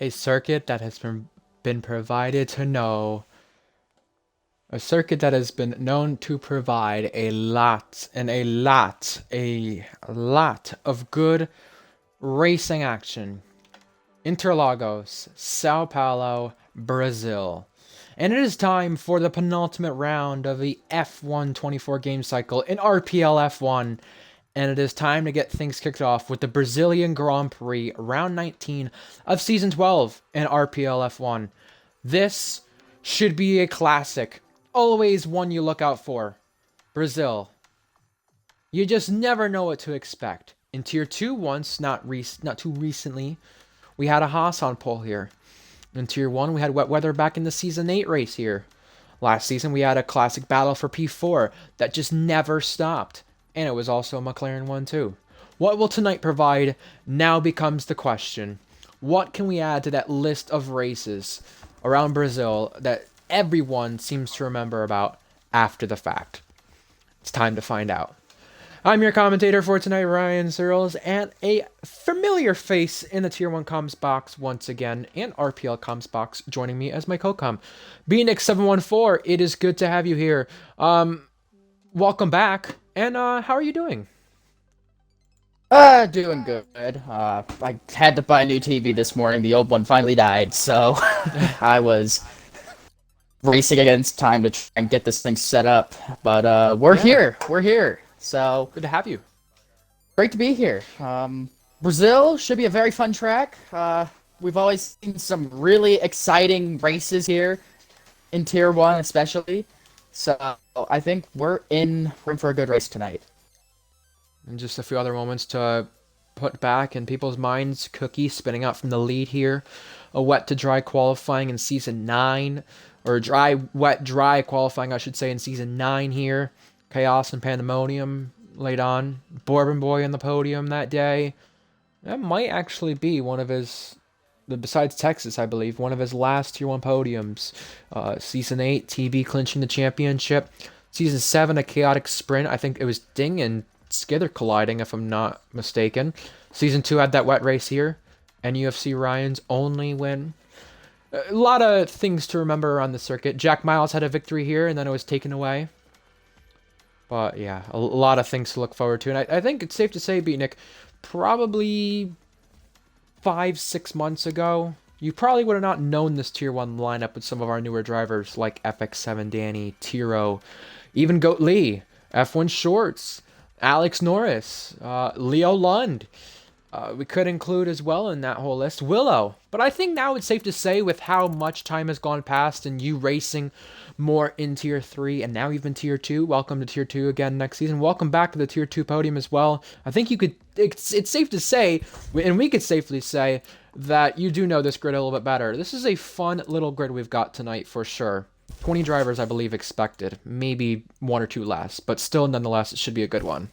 A circuit that has been provided to know. A circuit that has been known to provide a lot of good racing action. Interlagos, Sao Paulo, Brazil. And it is time for the penultimate round of the F1 24 game cycle in RPL F1. And it is time to get things kicked off with the Brazilian Grand Prix, round 19 of season 12 in RPL F1. This should be a classic, always one you look out for. Brazil. You just never know what to expect. In Tier 2 once, not too recently, we had a Haas on pole here. In Tier 1, we had wet weather back in the Season 8 race here. Last season, we had a classic battle for P4 that just never stopped. And it was also a McLaren one too. What will tonight provide now becomes the question. What can we add to that list of races around Brazil that everyone seems to remember about after the fact? It's time to find out. I'm your commentator for tonight, Ryan Searles, and a familiar face in the Tier 1 comms box once again, and RPL comms box joining me as my co-com. BNix714, it is good to have you here. Welcome back, and how are you doing? Doing good. I had to buy a new TV this morning. The old one finally died, so I was racing against time to try and get this thing set up. But we're Yeah. here. We're here. So Good to have you. great to be here. Brazil should be a very fun track. We've always seen some really exciting races here in Tier 1 especially. So I think we're in for a good race tonight. And just a few other moments to put back in people's minds. Cookie spinning out from the lead here. A wet to dry qualifying in Season 9. Or dry, wet, dry qualifying, I should say, in Season 9 here. Chaos and Pandemonium laid on. Bourbon Boy on the podium that day. That might actually be one of his, besides Texas, I believe, one of his last Tier 1 podiums. Season 8, TB clinching the championship. Season 7, a chaotic sprint. I think it was Ding and Skither colliding, if I'm not mistaken. Season 2 had that wet race here. And UFC Ryan's only win. A lot of things to remember around the circuit. Jack Miles had a victory here, and then it was taken away. But yeah, a lot of things to look forward to. And I think it's safe to say, Beatnik, probably 5-6 months ago, you probably would have not known this Tier 1 lineup with some of our newer drivers like FX7 Danny, Tiro, even Goat Lee, F1 Shorts, Alex Norris, Leo Lund. We could include as well in that whole list Willow. But I think now it's safe to say, with how much time has gone past and you racing more in Tier 3 and now even Tier 2, welcome to Tier 2 again next season. Welcome back to the Tier 2 podium as well. I think you could, it's safe to say, and we could safely say, that you do know this grid a little bit better. This is a fun little grid we've got tonight for sure. 20 drivers, I believe, expected. Maybe one or two less, but still, nonetheless, it should be a good one.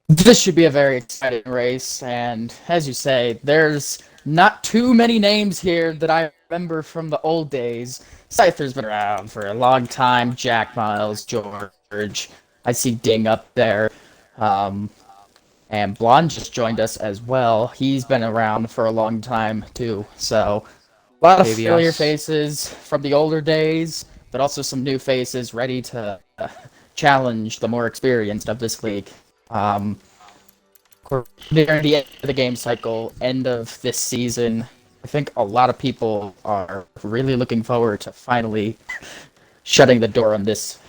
This should be a very exciting race, and as you say, there's not too many names here that I remember from the old days. Scyther's been around for a long time, Jack Miles, George, I see Ding up there, and Blonde just joined us as well. He's been around for a long time, too, so a lot of familiar KBS. faces from the older days, but also some new faces ready to challenge the more experienced of this league. Near the end of the game cycle, end of this season, I think a lot of people are really looking forward to finally shutting the door on this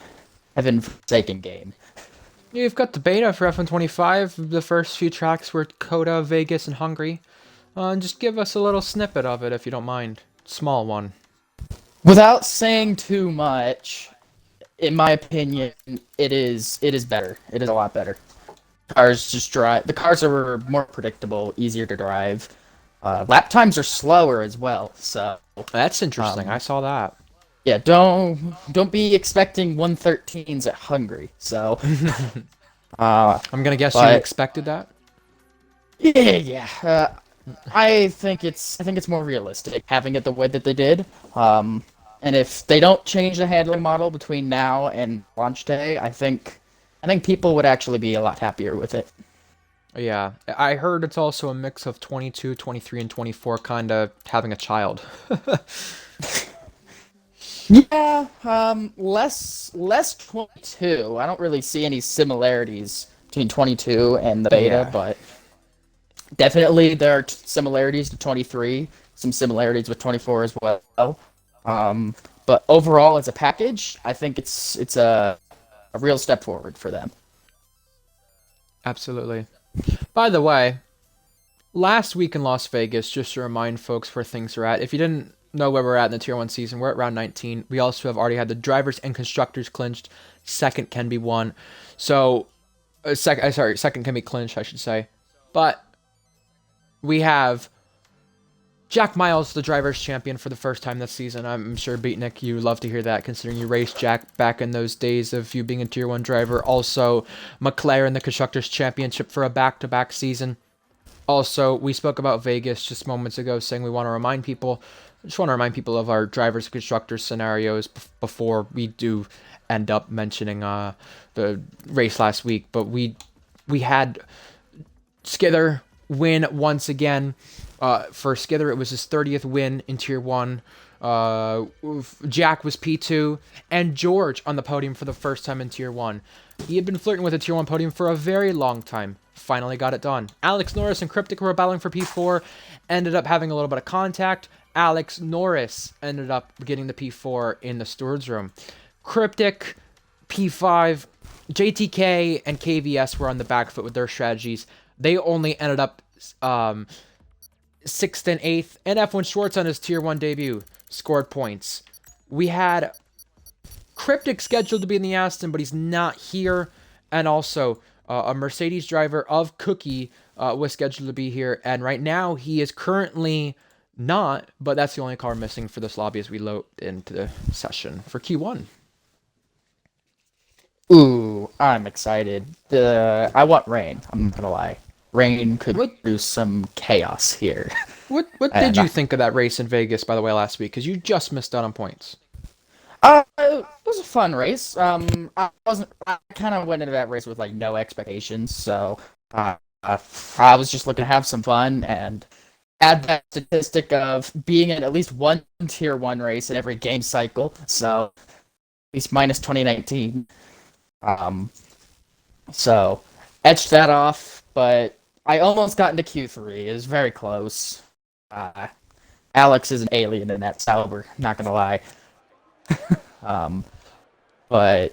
heaven-forsaken game. You've got the beta for F125. The first few tracks were Coda, Vegas, and Hungary. Just give us a little snippet of it if you don't mind. Small one. Without saying too much, in my opinion, it is better. It is a lot better. Cars just drive. The cars are more predictable, easier to drive. Lap times are slower as well. So That's interesting. I saw that. yeah, don't be expecting 113s at Hungary. So I'm gonna guess you but expected that. yeah. I think it's more realistic having it the way that they did. And if they don't change the handling model between now and launch day, I think people would actually be a lot happier with it. Yeah, I heard it's also a mix of 22, 23, and 24 kind of having a child. Yeah, less 22. I don't really see any similarities between 22 and the beta, Yeah, but definitely there are similarities to 23, some similarities with 24 as well. But overall, as a package, I think it's a real step forward for them. absolutely. By the way, last week in Las Vegas, just to remind folks where things are at, if you didn't know where we're at in the Tier 1 season, we're at round 19. We also have already had the drivers and constructors clinched. Second can be won. So, second can be clinched, I should say. But we have Jack Miles, the drivers' champion for the first time this season. I'm sure, Beatnik, you love to hear that, considering you raced Jack back in those days of you being a Tier 1 driver. Also, McLaren, the Constructors' Championship for a back-to-back season. Also, we spoke about Vegas just moments ago, saying we want to remind people, just want to remind people of our drivers and constructors scenarios before we do end up mentioning the race last week. But we had Skither win once again. For Skither, it was his 30th win in Tier 1. Jack was P2, and George on the podium for the first time in Tier 1. He had been flirting with a Tier 1 podium for a very long time. Finally got it done. Alex Norris and Cryptic were battling for P4, ended up having a little bit of contact. Alex Norris ended up getting the P4 in the steward's room. Cryptic, P5, JTK, and KVS were on the back foot with their strategies. They only ended up 6th and 8th, and F1 Schwartz on his Tier 1 debut scored points. We had Cryptic scheduled to be in the Aston, but he's not here, and also a Mercedes driver of Cookie was scheduled to be here, and right now he is currently not, but that's the only car missing for this lobby as we load into the session for Q1. Ooh, I'm excited. I want rain. I'm not gonna lie. Rain could What produce some chaos here. what did And you think of that race in Vegas, by the way, last week? Because you just missed out on points. it was a fun race. I wasn't. I kind of went into that race with like no expectations, so I was just looking to have some fun and add that statistic of being in at least one tier one race in every game cycle. So at least minus 2019. Um, so etched that off, but I almost got into Q3. It was very close. Uh, Alex is an alien in that Sauber. Not gonna lie. Um, but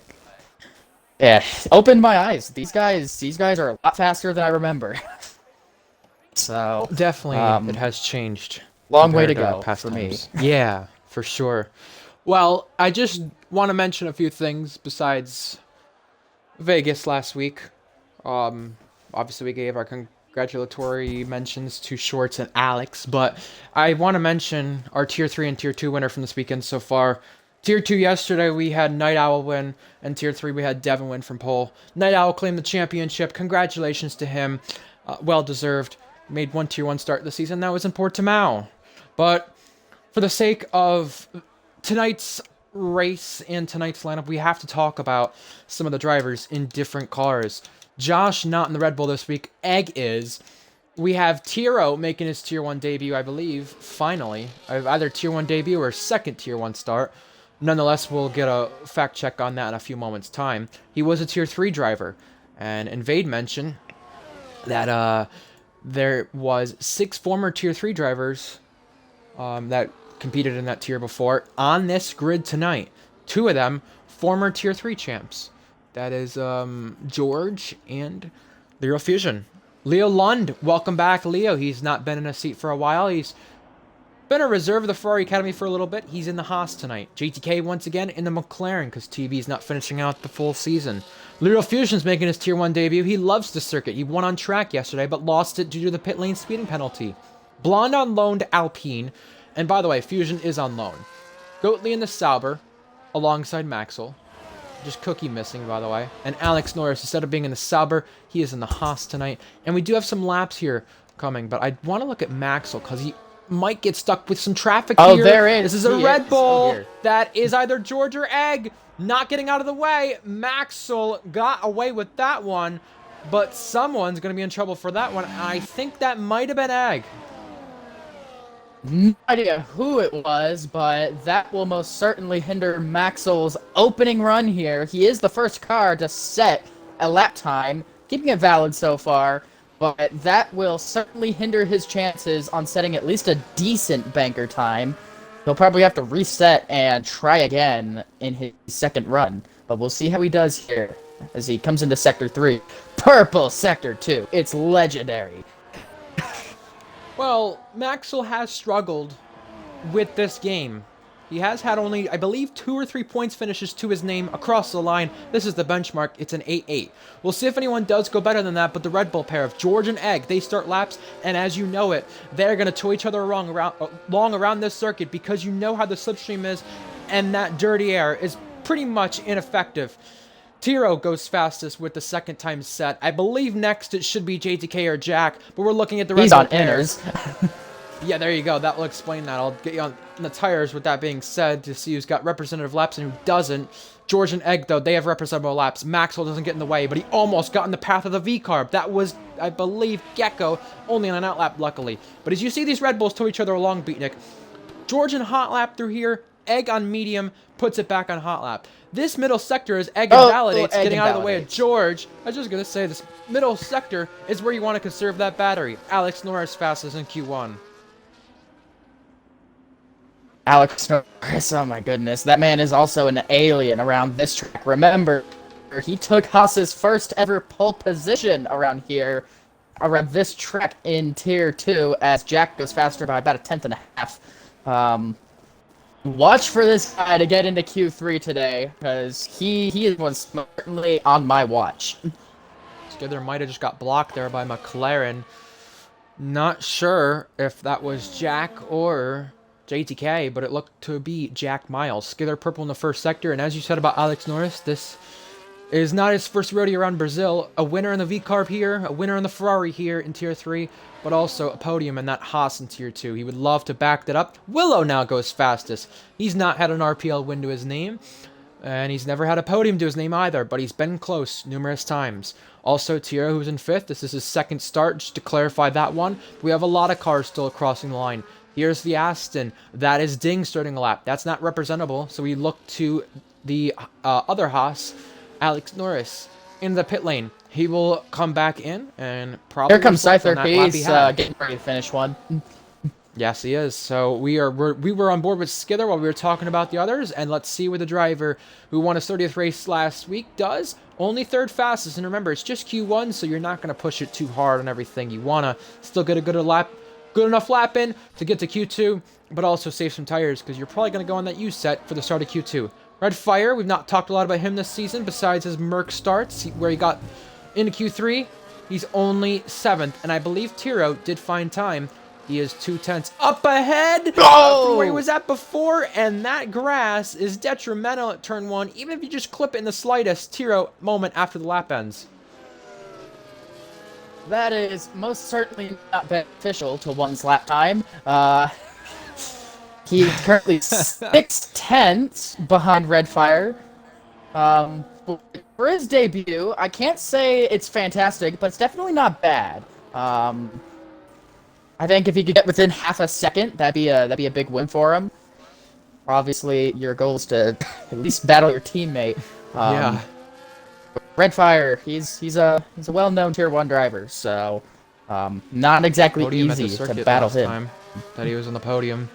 yeah, opened my eyes. These guys are a lot faster than I remember. So, Definitely, it has changed long way to compared to go past for me. times. Yeah, for sure. Well, I just want to mention a few things besides Vegas last week. Um, Obviously, we gave our congratulatory mentions to Shorts and Alex, but I want to mention our Tier 3 and Tier 2 winner from this weekend so far. Tier 2 yesterday, we had Night Owl win, and Tier 3, we had Devin win from pole. Night Owl claimed the championship. Congratulations to him. Well deserved. Made one Tier 1 start this season. That was in Portimao. But for the sake of tonight's race and tonight's lineup, we have to talk about some of the drivers in different cars. Josh not in the Red Bull this week. Egg is. We have Tiro making his Tier 1 debut, I believe, finally. Either Tier 1 debut or second Tier 1 start. Nonetheless, we'll get a fact check on that in a few moments' time. He was a Tier 3 driver. And Invade mentioned that there was 6 former Tier 3 drivers that competed in that tier before on this grid tonight. 2 of them former Tier 3 champs. That is George and Leo Fusion. Leo Lund, welcome back, Leo. He's not been in a seat for a while. He's been a reserve of the Ferrari Academy for a little bit. He's in the Haas tonight. JTK once again in the McLaren because TV's not finishing out the full season. Leo Fusion's making his Tier 1 debut. He loves the circuit. He won on track yesterday, but lost it due to the pit lane speeding penalty. Blonde on loan to Alpine. And by the way, Fusion is on loan. Goatley in the Sauber alongside Maxwell. Just Cookie missing, by the way. And Alex Norris, instead of being in the Sauber, he is in the Haas tonight. And we do have some laps here coming, but I want to look at Maxwell because he might get stuck with some traffic here. Oh, there is. This is a He Red is. Bull. Oh, here. That is either George or Egg. Not getting out of the way. Maxwell got away with that one. but someone's going to be in trouble for that one. I think that might have been Egg. No idea who it was, but that will most certainly hinder Maxwell's opening run here. He is the first car to set a lap time, keeping it valid so far, but that will certainly hinder his chances on setting at least a decent banker time. He'll probably have to reset and try again in his second run, but we'll see how he does here as he comes into Sector 3. Purple Sector 2, it's legendary. Well, Maxwell has struggled with this game. He has had only, I believe, 2 or 3 points finishes to his name across the line. This is the benchmark. It's an 8-8. We'll see if anyone does go better than that, but the Red Bull pair of George and Egg, they start laps, and as you know it, they're going to tow each other long around this circuit because you know how the slipstream is, and that dirty air is pretty much ineffective. Tiro goes fastest with the second time set. I believe next it should be JTK or Jack, but we're looking at the Red Bull He's on inners. Yeah, there you go. That will explain that. I'll get you on the tires with that being said to see who's got representative laps and who doesn't. George and Egg, though, they have representative laps. Maxwell doesn't get in the way, but he almost got in the path of the V-carb. That was, I believe, Gecko, only on an outlap, luckily. But as you see these Red Bulls tow each other along, Beatnik, George in hot lap through here, Egg on medium, puts it back on hot lap. This middle sector is Egg invalidates, getting out of the way of George. I was just going to say, this middle sector is where you want to conserve that battery. Alex Norris fastest in Q1. Alex Norris, oh my goodness. That man is also an alien around this track. Remember, he took Haas's first ever pole position around here, around this track in Tier 2, as Jack goes faster by about a tenth and a half. Watch for this guy to get into Q3 today, because he was certainly on my watch. Skither might have just got blocked there by McLaren. Not sure if that was Jack or JTK, but it looked to be Jack Miles. Skither purple in the first sector, and as you said about Alex Norris, this is not his first rodeo around Brazil. A winner in the V-Carb here, a winner in the Ferrari here in Tier 3, but also a podium in that Haas in Tier 2. He would love to back that up. Willow now goes fastest. He's not had an RPL win to his name, and he's never had a podium to his name either, but he's been close numerous times. Also, Tiro, who's in 5th. This is his second start, just to clarify that one. We have a lot of cars still crossing the line. Here's the Aston. That is Ding starting a lap. That's not representable, so we look to the other Haas, Alex Norris, in the pit lane. He will come back in and probably... Here comes Cypher. He's getting ready to finish one. Yes, he is. So we were on board with Skither while we were talking about the others, and let's see what the driver who won his 30th race last week does. Only third fastest, and remember, it's just Q1, so you're not going to push it too hard on everything. You want to still get a good enough lap in to get to Q2, but also save some tires, because you're probably going to go on that U set for the start of Q2. Red Fire, we've not talked a lot about him this season, besides his Merc starts, where he got into Q3. He's only 7th, and I believe Tiro did find time. He is 2/10 up ahead from where he was at before, and that grass is detrimental at turn 1, even if you just clip it in the slightest Tiro moment after the lap ends. That is most certainly not beneficial to one's lap time. He's currently 6/10 behind Redfire. For his debut, I can't say it's fantastic, but it's definitely not bad. I think if he could get within half a second, that'd be a big win for him. Obviously, your goal is to at least battle your teammate. Yeah. Redfire, he's a well-known Tier 1 driver, so not exactly Podium easy at the to battle him. time that he was on the podium.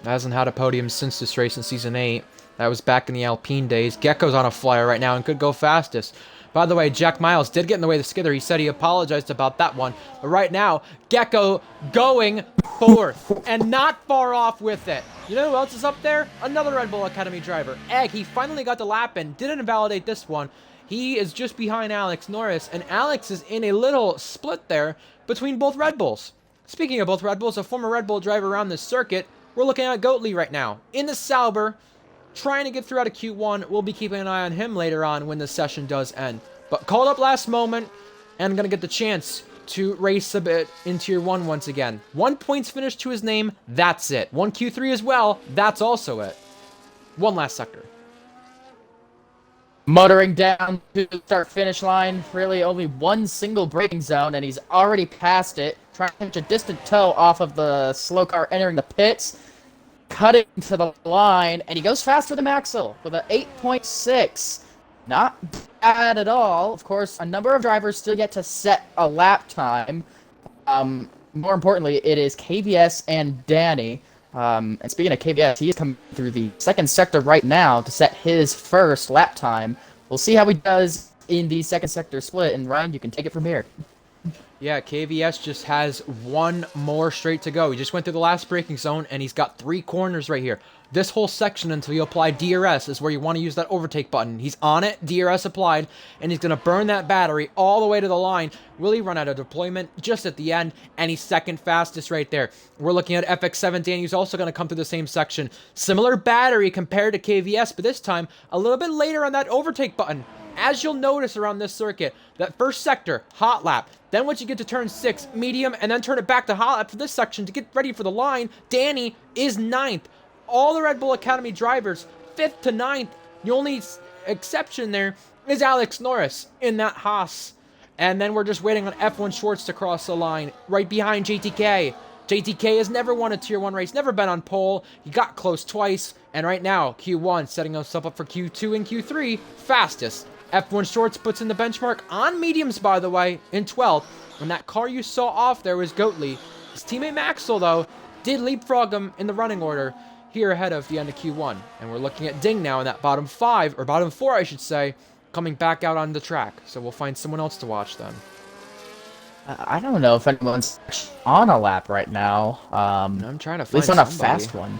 Hasn't had a podium since this race in Season 8. That was back in the Alpine days. Gecko's on a flyer right now and could go fastest. By the way, Jack Miles did get in the way of the Skither. He said he apologized about that one. But right now, Gecko going 4th and not far off with it. You know who else is up there? Another Red Bull Academy driver. Egg, he finally got the lap in. Didn't invalidate this one. He is just behind Alex Norris, and Alex is in a little split there between both Red Bulls. Speaking of both Red Bulls, a former Red Bull driver around this circuit, we're looking at Goatley right now. In the Sauber, trying to get through out of Q1. We'll be keeping an eye on him later on when the session does end. But called up last moment, and going to get the chance to race a bit in Tier 1 once again. 1 points finished to his name, that's it. 1 Q3 as well, that's also it. One last sector. Motoring down to the start-finish line, really only one single braking zone, and he's already passed it, trying to catch a distant toe off of the slow car entering the pits, cutting to the line, and he goes faster than Maxwell with an 8.6. Not bad at all. Of course, a number of drivers still get to set a lap time. More importantly, it is KVS and Danny. And speaking of KVS, he is coming through the second sector right now to set his first lap time. We'll see how he does in the second sector split, and Ryan, you can take it from here. Yeah, KVS just has one more straight to go. He just went through the last braking zone, and he's got 3 corners right here. This whole section until you apply DRS is where you want to use that overtake button. He's on it, DRS applied, and he's going to burn that battery all the way to the line. Will he run out of deployment just at the end? And he's second fastest right there. We're looking at FX7 Danny, who's also going to come through the same section. Similar battery compared to KVS, but this time a little bit later on that overtake button. As you'll notice around this circuit, that first sector, hot lap. Then once you get to turn 6, medium, and then turn it back to hot lap for this section to get ready for the line, Danny is 9th. All the Red Bull Academy drivers, 5th to 9th. The only exception there is Alex Norris in that Haas. And then we're just waiting on F1 Schwartz to cross the line, right behind JTK. JTK has never won a Tier 1 race, never been on pole. He got close twice, and right now, Q1 setting himself up for Q2 and Q3, fastest. F1 Shorts puts in the benchmark on mediums, by the way, in 12th. And that car you saw off there was Goatley. His teammate Maxwell, though, did leapfrog him in the running order here ahead of the end of Q1. And we're looking at Ding now in that bottom 5, or bottom 4, I should say, coming back out on the track. So we'll find someone else to watch then. I don't know if anyone's on a lap right now. I'm trying to find at least on a somebody. fast one.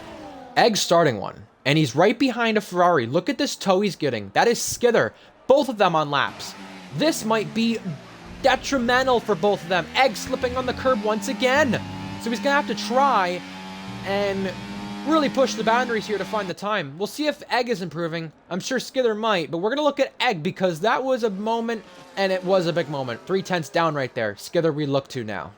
Egg's starting one, and he's right behind a Ferrari. Look at this toe he's getting. That is Skither. Both of them on laps. This might be detrimental for both of them. Egg slipping on the curb once again. So he's going to have to try and really push the boundaries here to find the time. We'll see if Egg is improving. I'm sure Skither might, but we're going to look at Egg because that was a moment, and it was a big moment. 3/10 down right there. Skither we look to now.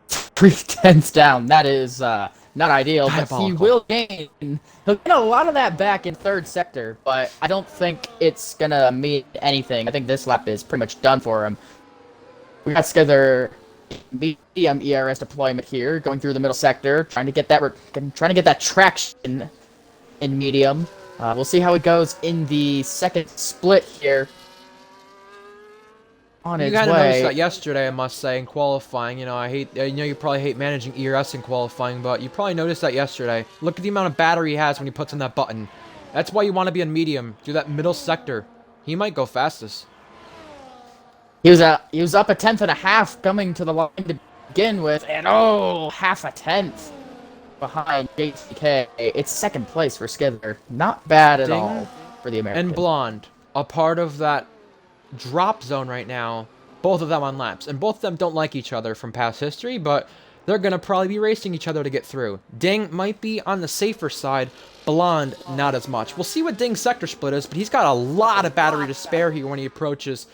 3/10 down. That is not ideal, but he Diabolical. will gain. He'll gain a lot of that back in third sector, but I don't think it's going to mean anything. I think this lap is pretty much done for him. We got Skither medium ERS deployment here, going through the middle sector, trying to get that traction in medium. We'll see how it goes in the second split here. On You its kind of noticed way. that yesterday, I must say, in qualifying. You know, I know you probably hate managing ERS in qualifying, but you probably noticed that yesterday. Look at the amount of battery he has when he puts in that button. That's why you want to be in medium. Do that middle sector. He might go fastest. He was up 1/10.5 coming to the line to begin with, and half a tenth behind JTK. It's second place for Skither. Not bad at Ding. all for the American. And Blonde, a part of that drop zone right now. Both of them on laps. And both of them don't like each other from past history, but they're going to probably be racing each other to get through. Ding might be on the safer side. Blonde, not as much. We'll see what Ding's sector split is, but he's got a lot of battery to spare here when he approaches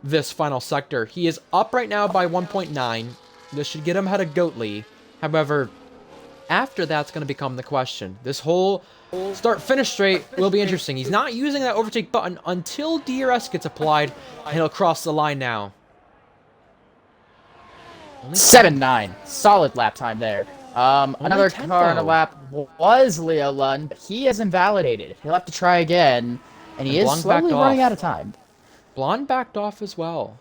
this final sector. He is up right now by 1.9. This should get him ahead of Goatley. However, after that's going to become the question. This whole start-finish straight will be interesting. He's not using that overtake button until DRS gets applied, and he'll cross the line now. 7-9. Solid lap time there. Another 10 car on a though. lap was Leo Lund, but he is invalidated. He'll have to try again, and he And is Blonde slowly backed running off. out of time. Blonde backed off as well.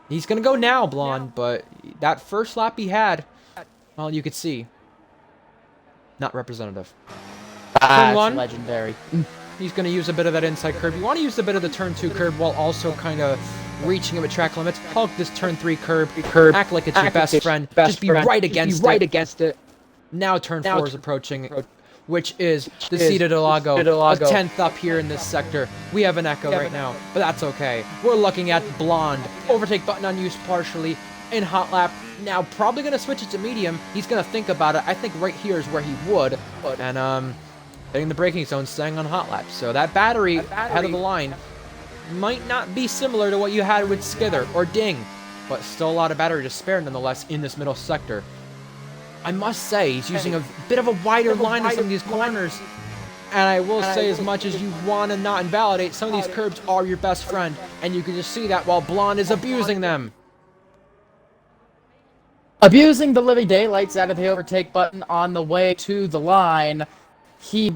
He's going to go now, Blonde, but that first lap he had, well, you could see. Not representative. That's one. legendary. He's going to use a bit of that inside curb. You want to use a bit of the turn 2 curb while also kind of reaching him at track limits. Hug this turn 3 curb. Act like it's your best friend. Just be right against it. Now turn 4 is approaching, which is the Cita del Lago. A 10th up here in this sector. We have an echo right now, but that's okay. We're looking at Blonde. Overtake button unused partially in hot lap. Now probably going to switch it to medium. He's going to think about it. I think right here is where he would. And hitting the braking zone, staying on hot lap. So that battery ahead of the line might not be similar to what you had with Skither or Ding, but still a lot of battery to spare nonetheless in this middle sector. I must say, he's using a bit of a wider line in some of these corners, And I will say, as much as you want to not invalidate, some of these curbs are your best friend, and you can just see that while Blonde is abusing them. Abusing the living daylights out of the overtake button on the way to the line. I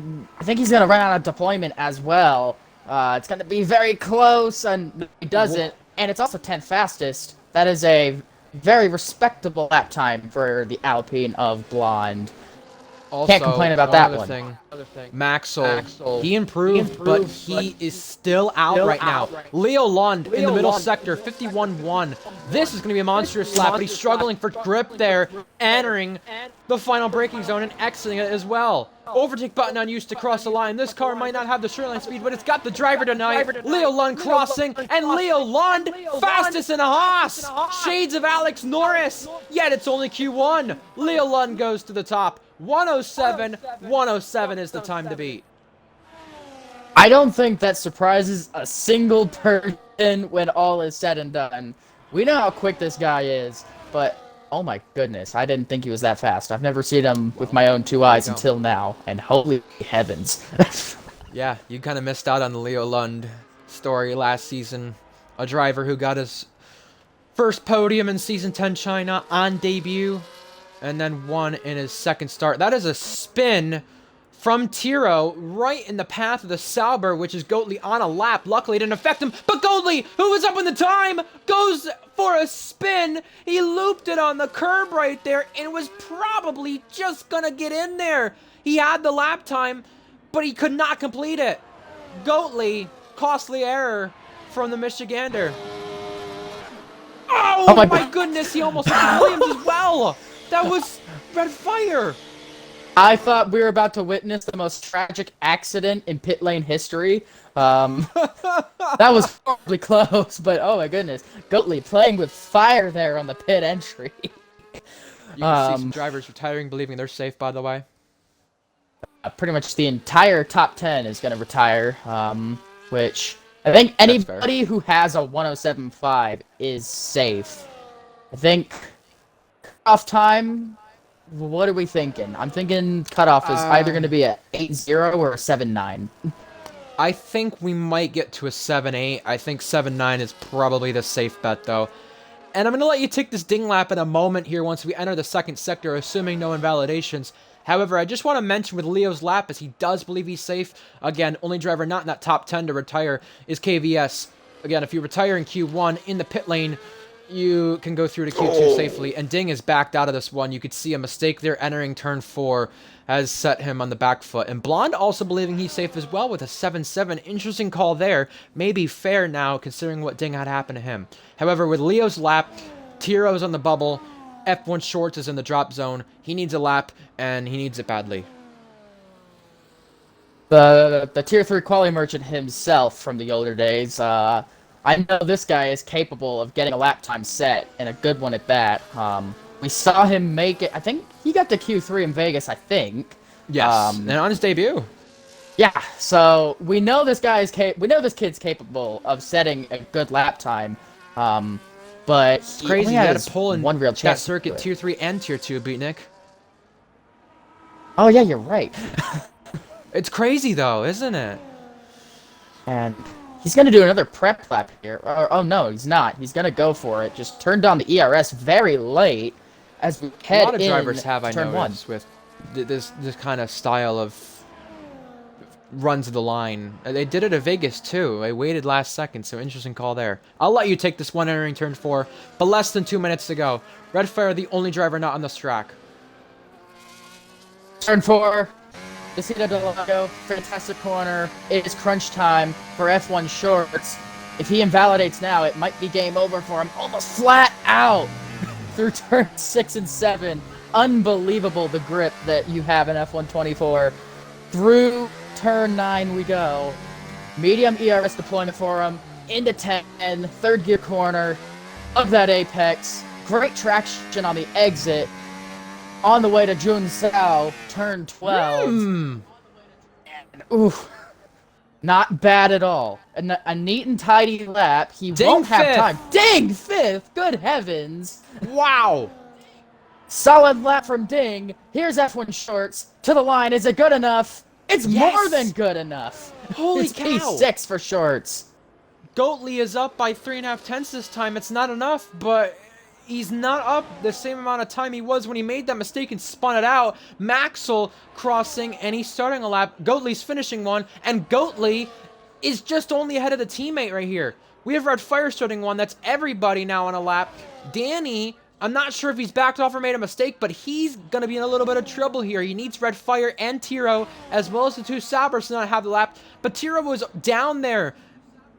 think he's going to run out of deployment as well. It's going to be very close, and he doesn't. And it's also 10th fastest. That is a very respectable lap time for the Alpine of Blonde. Also, can't complain about that one. Maxwell, he improved, but he is still out right now. Leo Lund in the middle sector, 51-1. This is going to be a monstrous slap, but he's struggling for grip there, entering the final braking zone and exiting it as well. Overtake button unused to cross the line. This car might not have the straight line speed, but it's got the driver tonight. Leo Lund crossing, and Leo Lund fastest in a Haas. Shades of Alex Norris, yet it's only Q1. Leo Lund goes to the top. 107 is the time to beat. I don't think that surprises a single person when all is said and done. We know how quick this guy is, but oh my goodness, I didn't think he was that fast. I've never seen him with my own two eyes until now, and holy heavens. Yeah, you kind of missed out on the Leo Lund story last season. A driver who got his first podium in Season 10 China on debut, and then won in his second start. That is a spin from Tiro right in the path of the Sauber, which is Goatley on a lap. Luckily, it didn't affect him, but Goatley, who was up in the time, goes for a spin. He looped it on the curb right there and was probably just gonna get in there. He had the lap time, but he could not complete it. Goatley, costly error from the Michigander. Oh my goodness, he almost hit Williams as well. That was red fire. I thought we were about to witness the most tragic accident in pit lane history. That was horribly close, but oh my goodness. Goatley playing with fire there on the pit entry. You can see some drivers retiring, believing they're safe, by the way. Pretty much the entire top 10 is going to retire, which I think anybody who has a 107.5 is safe. I think cutoff time, what are we thinking? I'm thinking cutoff is either going to be a 8.0 or a 7.9. I think we might get to a 7.8. I think 7.9 is probably the safe bet, though. And I'm going to let you take this ding lap in a moment here once we enter the second sector, assuming no invalidations. However, I just want to mention with Leo's lap, as he does believe he's safe, again, only driver not in that top 10 to retire is KVS. Again, if you retire in Q1 in the pit lane, you can go through to Q2 safely, and Ding is backed out of this one. You could see a mistake there entering turn 4 has set him on the back foot. And Blonde also believing he's safe as well with a 7.7. Interesting call there. Maybe fair now, considering what Ding had happened to him. However, with Leo's lap, Tiro's on the bubble, F1 Shorts is in the drop zone. He needs a lap, and he needs it badly. The Tier 3 quality merchant himself from the older days, I know this guy is capable of getting a lap time set, and a good one at that. We saw him make it, I think he got to Q3 in Vegas, I think. Yes, and on his debut. Yeah, so we know this guy is we know this kid's capable of setting a good lap time. But it's crazy, he had a pull in one real chance that circuit, Tier 3 and Tier 2, Beatnik. Oh yeah, you're right. It's crazy though, isn't it? And he's going to do another prep lap here. Oh no, he's not. He's going to go for it. Just turned on the ERS very late as we head in. A lot of drivers have, I noticed, with this kind of style of runs of the line. They did it at Vegas too. They waited last second, so interesting call there. I'll let you take this one entering turn 4, but less than 2 minutes to go. Red Fire, the only driver not on this track. Turn 4. Descida del Lago, fantastic corner. It is crunch time for F1 Shorts. If he invalidates now, it might be game over for him. Almost flat out through turn 6 and 7. Unbelievable the grip that you have in F1 24. Through turn 9 we go. Medium ERS deployment for him. Into 10, third gear corner of that apex. Great traction on the exit. On the way to Junsao, turn 12. And, oof, not bad at all. A neat and tidy lap. He won't have time. Ding! 5th! Good heavens! Wow! Solid lap from Ding. Here's F1 Shorts. To the line. Is it good enough? It's Yes! more than good enough. Holy It's cow! P6 for shorts. Goatley is up by 3.5 tenths this time. It's not enough, but he's not up the same amount of time he was when he made that mistake and spun it out. Maxwell crossing, and he's starting a lap. Goatley's finishing one, and Goatley is just only ahead of the teammate right here. We have Red Fire starting one. That's everybody now on a lap. Danny, I'm not sure if he's backed off or made a mistake, but he's going to be in a little bit of trouble here. He needs Red Fire and Tiro, as well as the two Sabres to not have the lap. But Tiro was down there,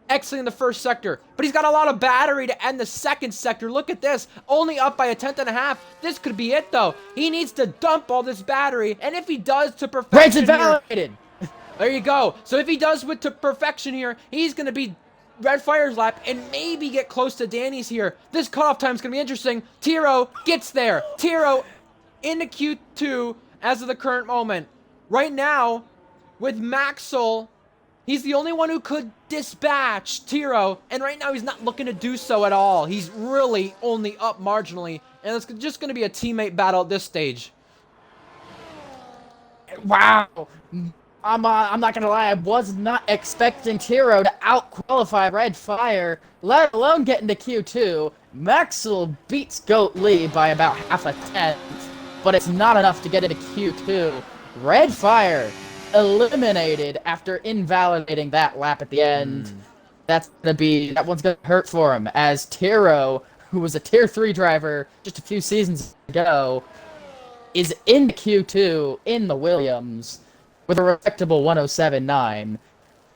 exiting the first sector, but he's got a lot of battery to end the second sector. Look at this, only up by a tenth and a half. This could be it, though. He needs to dump all this battery, and if he does to perfection Rate's invalidated. there you go. So if he does with to perfection here, he's going to be Red Fire's lap and maybe get close to Danny's here. This cutoff time is going to be interesting. Tiro gets there. Tiro into Q2 as of the current moment. Right now, with Maxwell, he's the only one who could dispatch Tiro, and right now he's not looking to do so at all. He's really only up marginally, and it's just going to be a teammate battle at this stage. Wow. I'm not gonna lie, I was not expecting Tiro to out-qualify Red Fire, let alone get into Q2. Maxwell beats Goat Lee by about half a tenth, but it's not enough to get into Q2. Red Fire eliminated after invalidating that lap at the end. That one's gonna hurt for him, as Tiro, who was a Tier 3 driver just a few seasons ago, is in Q2 in the Williams with a respectable 107.9.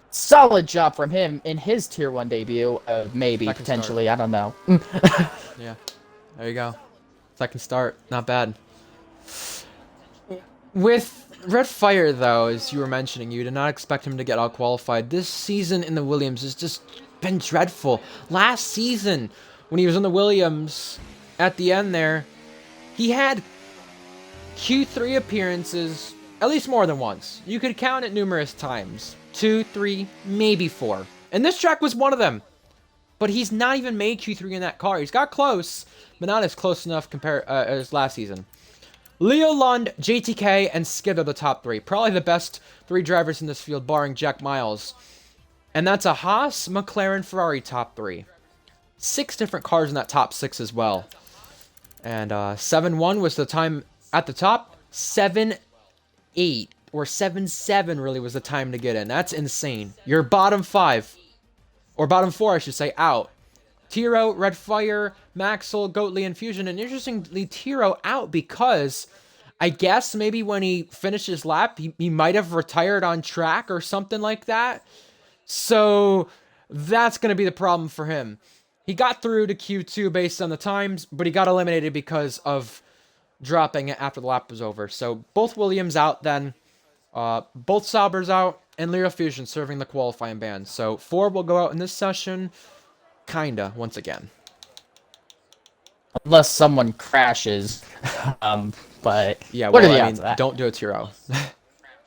Solid job from him in his Tier 1 debut, maybe, Second potentially, start. I don't know. Yeah, there you go. Second start, not bad. With Red Fire, though, as you were mentioning, you did not expect him to get out-qualified. This season in the Williams has just been dreadful. Last season, when he was in the Williams, at the end there, he had Q3 appearances at least more than once. You could count it numerous times. 2, 3, maybe 4. And this track was one of them. But he's not even made Q3 in that car. He's got close, but not as close enough as last season. Leo Lund, JTK, and Skid are the top 3. Probably the best 3 drivers in this field, barring Jack Miles. And that's a Haas, McLaren, Ferrari top 3. 6 different cars in that top 6 as well. And 7-1 was the time at the top. 7-8 or 7-7 really was the time to get in. That's insane. Your bottom 5, or bottom 4, I should say, out. Tiro, Red Fire, Maxwell, Goatley, and Fusion. And interestingly, Tiro out because I guess maybe when he finished his lap, he might have retired on track or something like that. So that's going to be the problem for him. He got through to Q2 based on the times, but he got eliminated because of dropping it after the lap was over. So both Williams out then. Both Sabres out, and Leo Fusion serving the qualifying ban. So 4 will go out in this session, kinda, once again. Unless someone crashes. But Yeah, what well, are the I odds mean, of that? don't do a Tiro.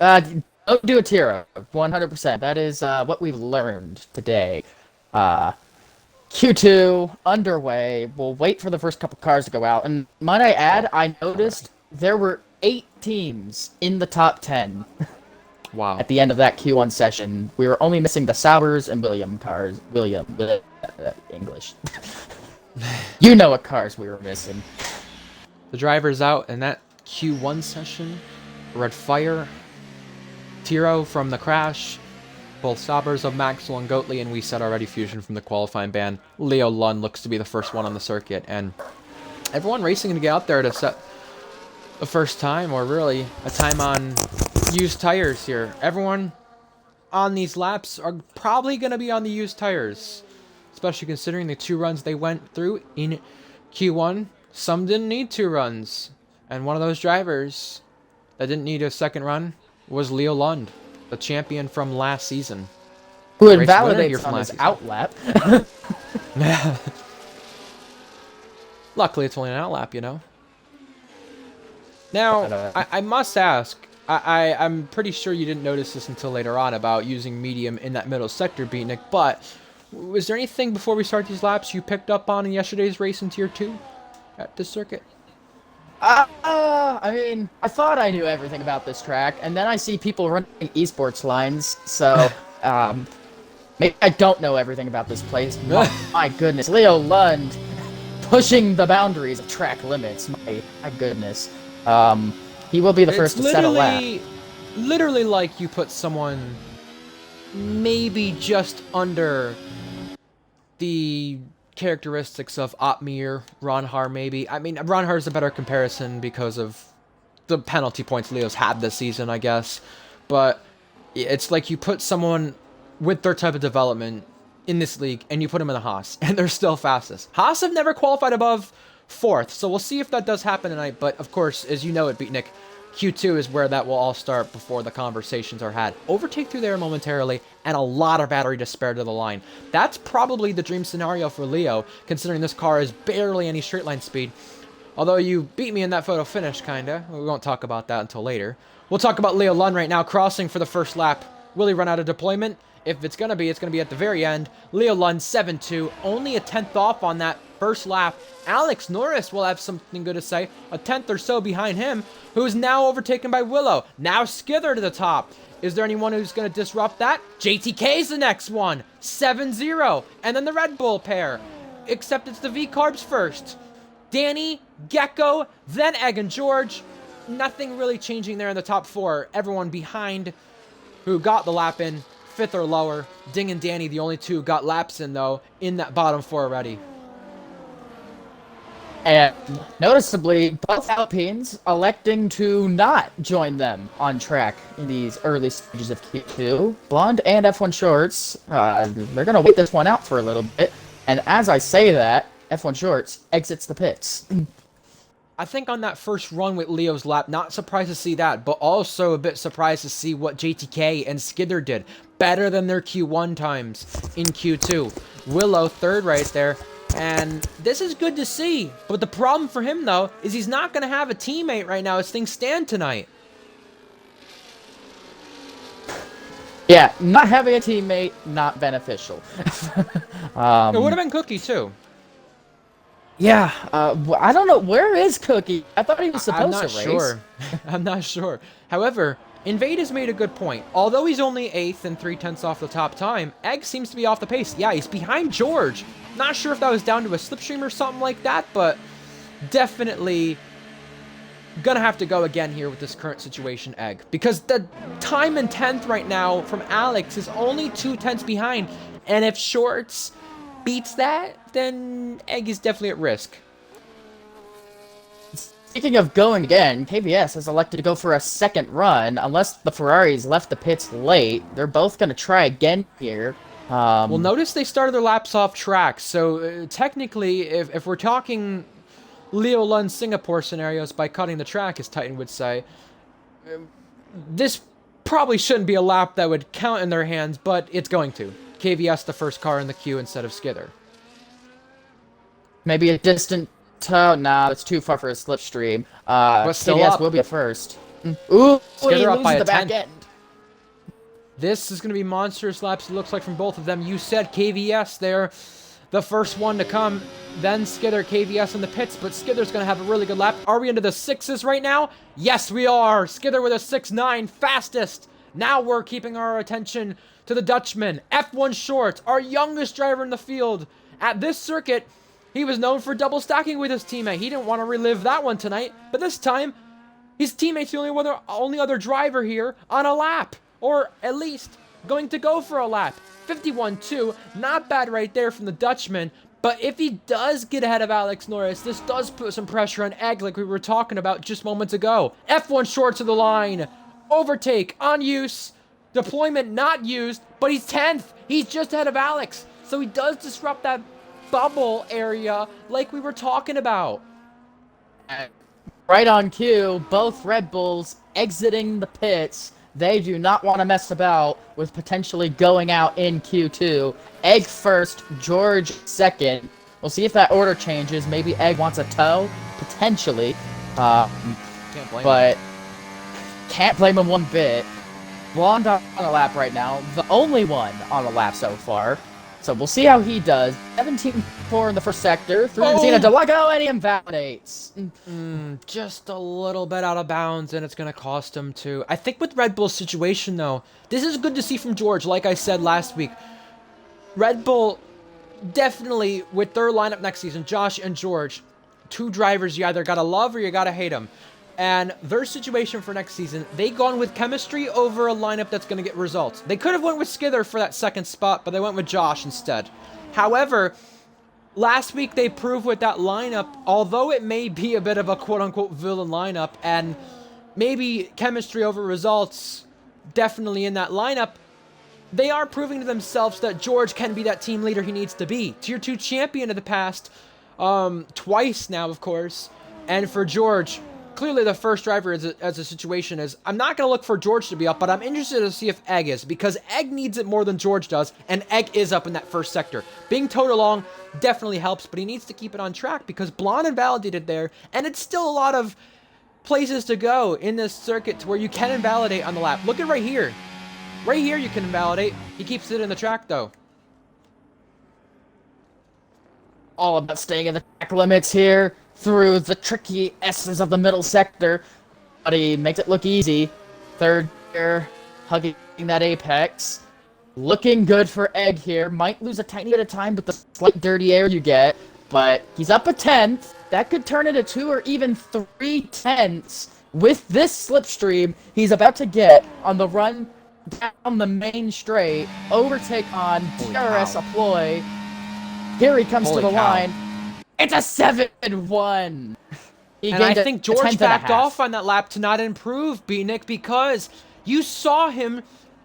Don't do a Tiro. 100%. That is what we've learned today. Q2 underway. We'll wait for the first couple cars to go out. And might I add, I noticed there were 8 teams in the top 10 Wow. at the end of that Q1 session. We were only missing the Saubers and William cars. English. You know what cars we were missing. The drivers out in that Q1 session. Red Fire, Tiro from the crash, both Sabres of Maxwell and Goatley, and we said already Fusion from the qualifying ban. Leo Lund looks to be the first one on the circuit, and everyone racing to get out there to set the first time, or really a time on used tires here. Everyone on these laps are probably going to be on the used tires, especially considering the 2 runs they went through in Q1. Some didn't need 2 runs, and one of those drivers that didn't need a second run was Leo Lund, the champion from last season. Who Race winner invalidates here on from his last outlap. Luckily, it's only an outlap, you know. Now, I must ask, I'm pretty sure you didn't notice this until later on about using medium in that middle sector, Beatnik, but was there anything before we start these laps you picked up on in yesterday's race in Tier 2 at this circuit? Yeah, I mean, I thought I knew everything about this track, and then I see people running esports lines, so, maybe I don't know everything about this place. My goodness. Leo Lund pushing the boundaries of track limits. My goodness. He will be the first to set a lap. Literally like you put someone maybe just under the characteristics of Otmir, Ronhar maybe. I mean, Ronhar is a better comparison because of the penalty points Leo's had this season, I guess. But it's like you put someone with their type of development in this league, and you put them in a Haas, and they're still fastest. Haas have never qualified above 4th, so we'll see if that does happen tonight. But, of course, as you know it, Beatnik, Q2 is where that will all start before the conversations are had. Overtake through there momentarily, and a lot of battery to spare to the line. That's probably the dream scenario for Leo, considering this car is barely any straight line speed. Although you beat me in that photo finish, kinda. We won't talk about that until later. We'll talk about Leo Lund right now, crossing for the first lap. Will he run out of deployment? If it's going to be at the very end. Leo Lund 7-2, only a 10th off on that first lap. Alex Norris will have something good to say, a 10th or so behind him, who is now overtaken by Willow. Now Skither to the top. Is there anyone who's going to disrupt that? JTK is the next one, 7-0, and then the Red Bull pair, except it's the V-Carbs first. Danny, Gecko, then Egg and George. Nothing really changing there in the top 4. Everyone behind who got the lap in, 5th or lower. Ding and Danny, the only 2 got laps in, though, in that bottom 4 already. And noticeably, both Alpines electing to not join them on track in these early stages of Q2. Blonde and F1 Shorts, they're going to wait this one out for a little bit. And as I say that, F1 Shorts exits the pits. I think on that first run with Leo's lap, not surprised to see that, but also a bit surprised to see what JTK and Skidder did. Better than their Q1 times in Q2. Willow, 3rd right there. And this is good to see. But the problem for him, though, is he's not going to have a teammate right now as things stand tonight. Yeah, not having a teammate, not beneficial. It would have been Cookie, too. Yeah, I don't know. Where is Cookie? I thought he was supposed to race. Sure. I'm not sure. However, Invade has made a good point. Although he's only 8th and 3/10 off the top time, Egg seems to be off the pace. Yeah, he's behind George. Not sure if that was down to a slipstream or something like that, but definitely gonna have to go again here with this current situation, Egg. Because the time in 10th right now from Alex is only 2/10 behind. And if Shorts beats that, then Egg is definitely at risk. Speaking of going again, KVS has elected to go for a second run. Unless the Ferraris left the pits late, they're both going to try again here. Well, notice they started their laps off track, so technically, if we're talking Leo Lund Singapore scenarios by cutting the track, as Titan would say, this probably shouldn't be a lap that would count in their hands, but it's going to. KVS the first car in the queue instead of Skidder. Maybe a distant toe. Nah, it's too far for a slipstream. But still KVS up. will be a first. Ooh, Skidder up by a the back 10th. end. This is going to be monstrous laps, it looks like, from both of them. You said KVS there, the first one to come. Then Skidder, KVS in the pits, but Skidder's going to have a really good lap. Are we into the 6s right now? Yes, we are. Skidder with a 6.9, fastest. Now we're keeping our attention to the Dutchman. F1 Short, our youngest driver in the field. At this circuit, he was known for double stacking with his teammate. He didn't want to relive that one tonight, but this time, his teammate's the only other driver here on a lap. Or at least going to go for a lap. 51-2, not bad right there from the Dutchman. But if he does get ahead of Alex Norris, this does put some pressure on Egg like we were talking about just moments ago. F1 Short to the line. Overtake on use. Deployment not used, but he's 10th. He's just ahead of Alex. So he does disrupt that bubble area like we were talking about. Right on cue, both Red Bulls exiting the pits. They do not want to mess about with potentially going out in Q2. Egg first, George second. We'll see if that order changes. Maybe Egg wants a toe, potentially. But can't blame him one bit. Blonde on a lap right now, the only one on a lap so far. So we'll see how he does. 17.4 in the first sector. Through Oh! Zena Delago, and he invalidates. Just a little bit out of bounds, and it's going to cost him too. I think with Red Bull's situation, though, this is good to see from George. Like I said last week, Red Bull definitely, with their lineup next season, Josh and George, two drivers you either got to love or you got to hate them. And their situation for next season, they gone with chemistry over a lineup that's going to get results. They could have went with Skither for that second spot, but they went with Josh instead. However, last week they proved with that lineup, although it may be a bit of a quote-unquote villain lineup, and maybe chemistry over results definitely in that lineup, they are proving to themselves that George can be that team leader he needs to be. Tier 2 champion of the past, twice now, of course. And for George, clearly the first driver as a situation is, I'm not going to look for George to be up, but I'm interested to see if Egg is, because Egg needs it more than George does, and Egg is up in that first sector. Being towed along definitely helps, but he needs to keep it on track, because Blonde invalidated there, and it's still a lot of places to go in this circuit to where you can invalidate on the lap. Look at right here. Right here you can invalidate. He keeps it in the track, though. All about staying in the track limits here through the tricky S's of the middle sector. But he makes it look easy. Third gear, hugging that apex. Looking good for Egg here. Might lose a tiny bit of time with the slight dirty air you get. But he's up a 10th. That could turn into 2 or even 3 tenths. With this slipstream he's about to get on the run down the main straight, overtake on DRS Aploy. Here he comes to the line. It's a 7-1. And I think George backed off on that lap to not improve, Beatnik, because you saw him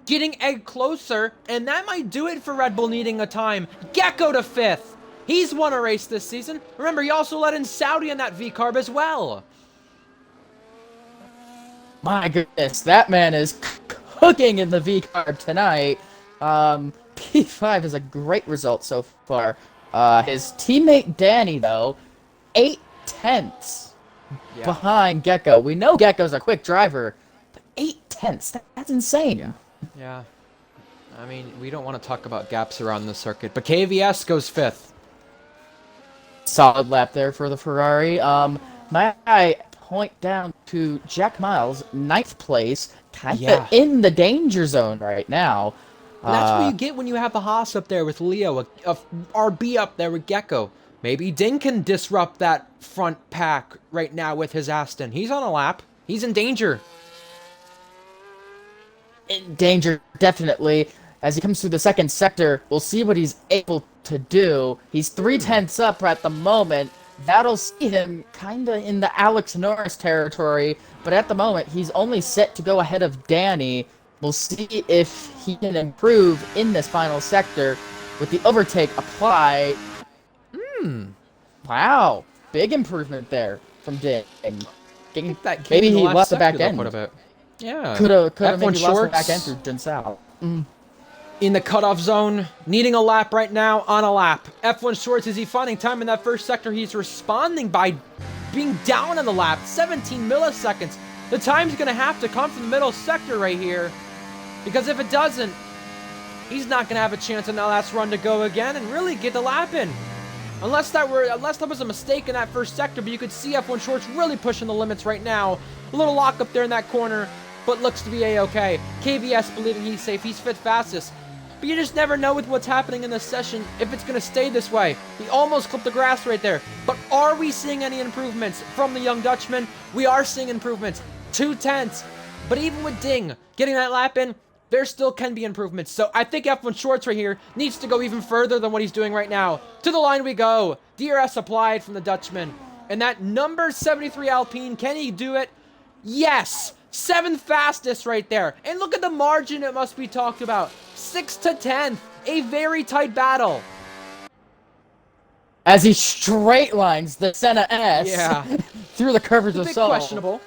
getting Egg closer, and that might do it for Red Bull needing a time. Gecko to 5th. He's won a race this season. Remember, he also let in Saudi in that V-Carb as well. My goodness, that man is cooking in the V-Carb tonight. P5 is a great result so far. His teammate Danny, though, 8 tenths behind Gecko. We know Gecko's a quick driver, but 8 tenths, that's insane. Yeah. I mean, we don't want to talk about gaps around the circuit, but KVS goes 5th. Solid lap there for the Ferrari. Might I point down to Jack Miles, 9th place, kind of in the danger zone right now. That's what you get when you have the Haas up there with Leo, a RB up there with Gecko. Maybe Ding can disrupt that front pack right now with his Aston. He's on a lap. He's in danger. In danger, definitely. As he comes through the second sector, we'll see what he's able to do. He's 3 tenths up at the moment. That'll see him kind of in the Alex Norris territory, but at the moment, he's only set to go ahead of Danny. We'll see if he can improve in this final sector with the overtake applied. Wow, big improvement there from Ding. Maybe he lost the back end. Yeah. Could have maybe lost the back end through Jinsao. In the cutoff zone, needing a lap right now, on a lap. F1 Shorts, is he finding time in that first sector? He's responding by being down on the lap, 17 milliseconds. The time's going to have to come from the middle sector right here, because if it doesn't, he's not going to have a chance on that last run to go again and really get the lap in. Unless that was a mistake in that first sector, but you could see F1 Shorts really pushing the limits right now. A little lock up there in that corner, but looks to be A-okay. KVS believing he's safe, he's 5th fastest. But you just never know with what's happening in this session if it's going to stay this way. He almost clipped the grass right there. But are we seeing any improvements from the young Dutchman? We are seeing improvements. 2 tenths. But even with Ding getting that lap in, there still can be improvements. So I think F1 Shorts right here needs to go even further than what he's doing right now. To the line we go. DRS applied from the Dutchman. And that number 73 Alpine, can he do it? Yes! 7th fastest right there. And look at the margin it must be talked about. 6th to 10th. A very tight battle. As he straight lines the Senna S through the curves of Searles. Questionable.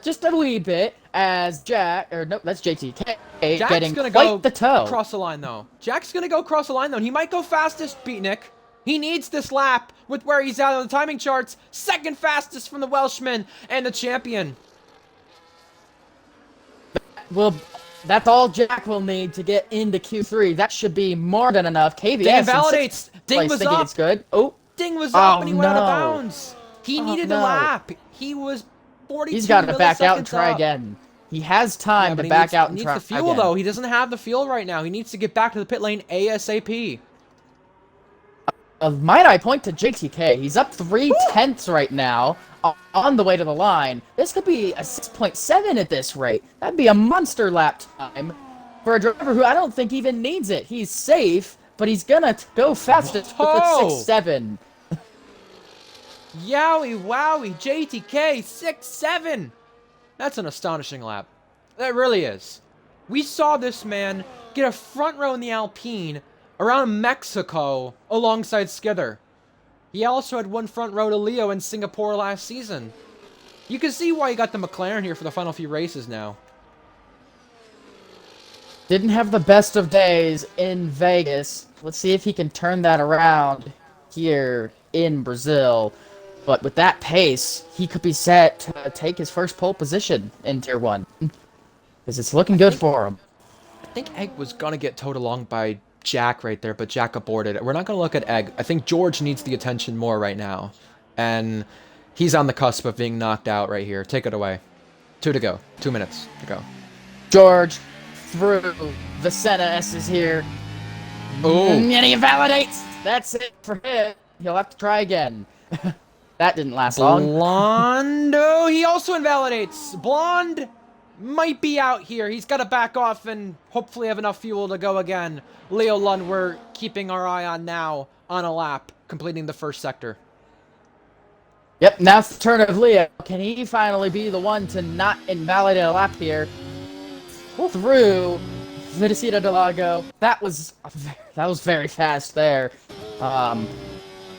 Just a wee bit as Jack, or no, that's JTK Jack's getting gonna quite go the toe. Cross the line though. Jack's gonna go cross the line though. And he might go fastest, Beatnik. He needs this lap with where he's at on the timing charts. 2nd fastest from the Welshman and the champion. Will That's all Jack will need to get into Q3. That should be more than enough. KVS Ding in invalidates. sixth Ding place was thinking up. it's good. Oh, Ding was up, oh and he went out of no. bounds. He Oh needed the no. lap. He was 42 He's got to back out and milliseconds try up. again. He has Yeah, time but to he back out and needs try the fuel, again. though. He doesn't have the fuel right now. He needs to get back to the pit lane ASAP. Might I point to JTK? He's up 3/10 right now on the way to the line. This could be a 6.7 at this rate. That'd be a monster lap time for a driver who I don't think even needs it. He's safe, but he's gonna go fastest with the Whoa! 6.7. Yowie wowie, JTK 6-7. That's an astonishing lap. That really is. We saw this man get a front row in the Alpine around Mexico alongside Skither. He also had one front row to Leo in Singapore last season. You can see why he got the McLaren here for the final few races now. Didn't have the best of days in Vegas. Let's see if he can turn that around here in Brazil. But with that pace, he could be set to take his first pole position in Tier 1. Because it's looking good for him. I think Egg was going to get towed along by Jack right there, but Jack aborted. We're not going to look at Egg. I think George needs the attention more right now. And he's on the cusp of being knocked out right here. Take it away. 2 to go. 2 minutes to go. George through. The Senna S is here. Oh. And he invalidates. That's it for him. He'll have to try again. That didn't last long. Blonde. Oh, he also invalidates. Blonde might be out here. He's got to back off and hopefully have enough fuel to go again. Leo Lund, we're keeping our eye on now on a lap, completing the first sector. Yep, now it's the turn of Leo. Can he finally be the one to not invalidate a lap here? Through Viticita del Lago. That was very fast there.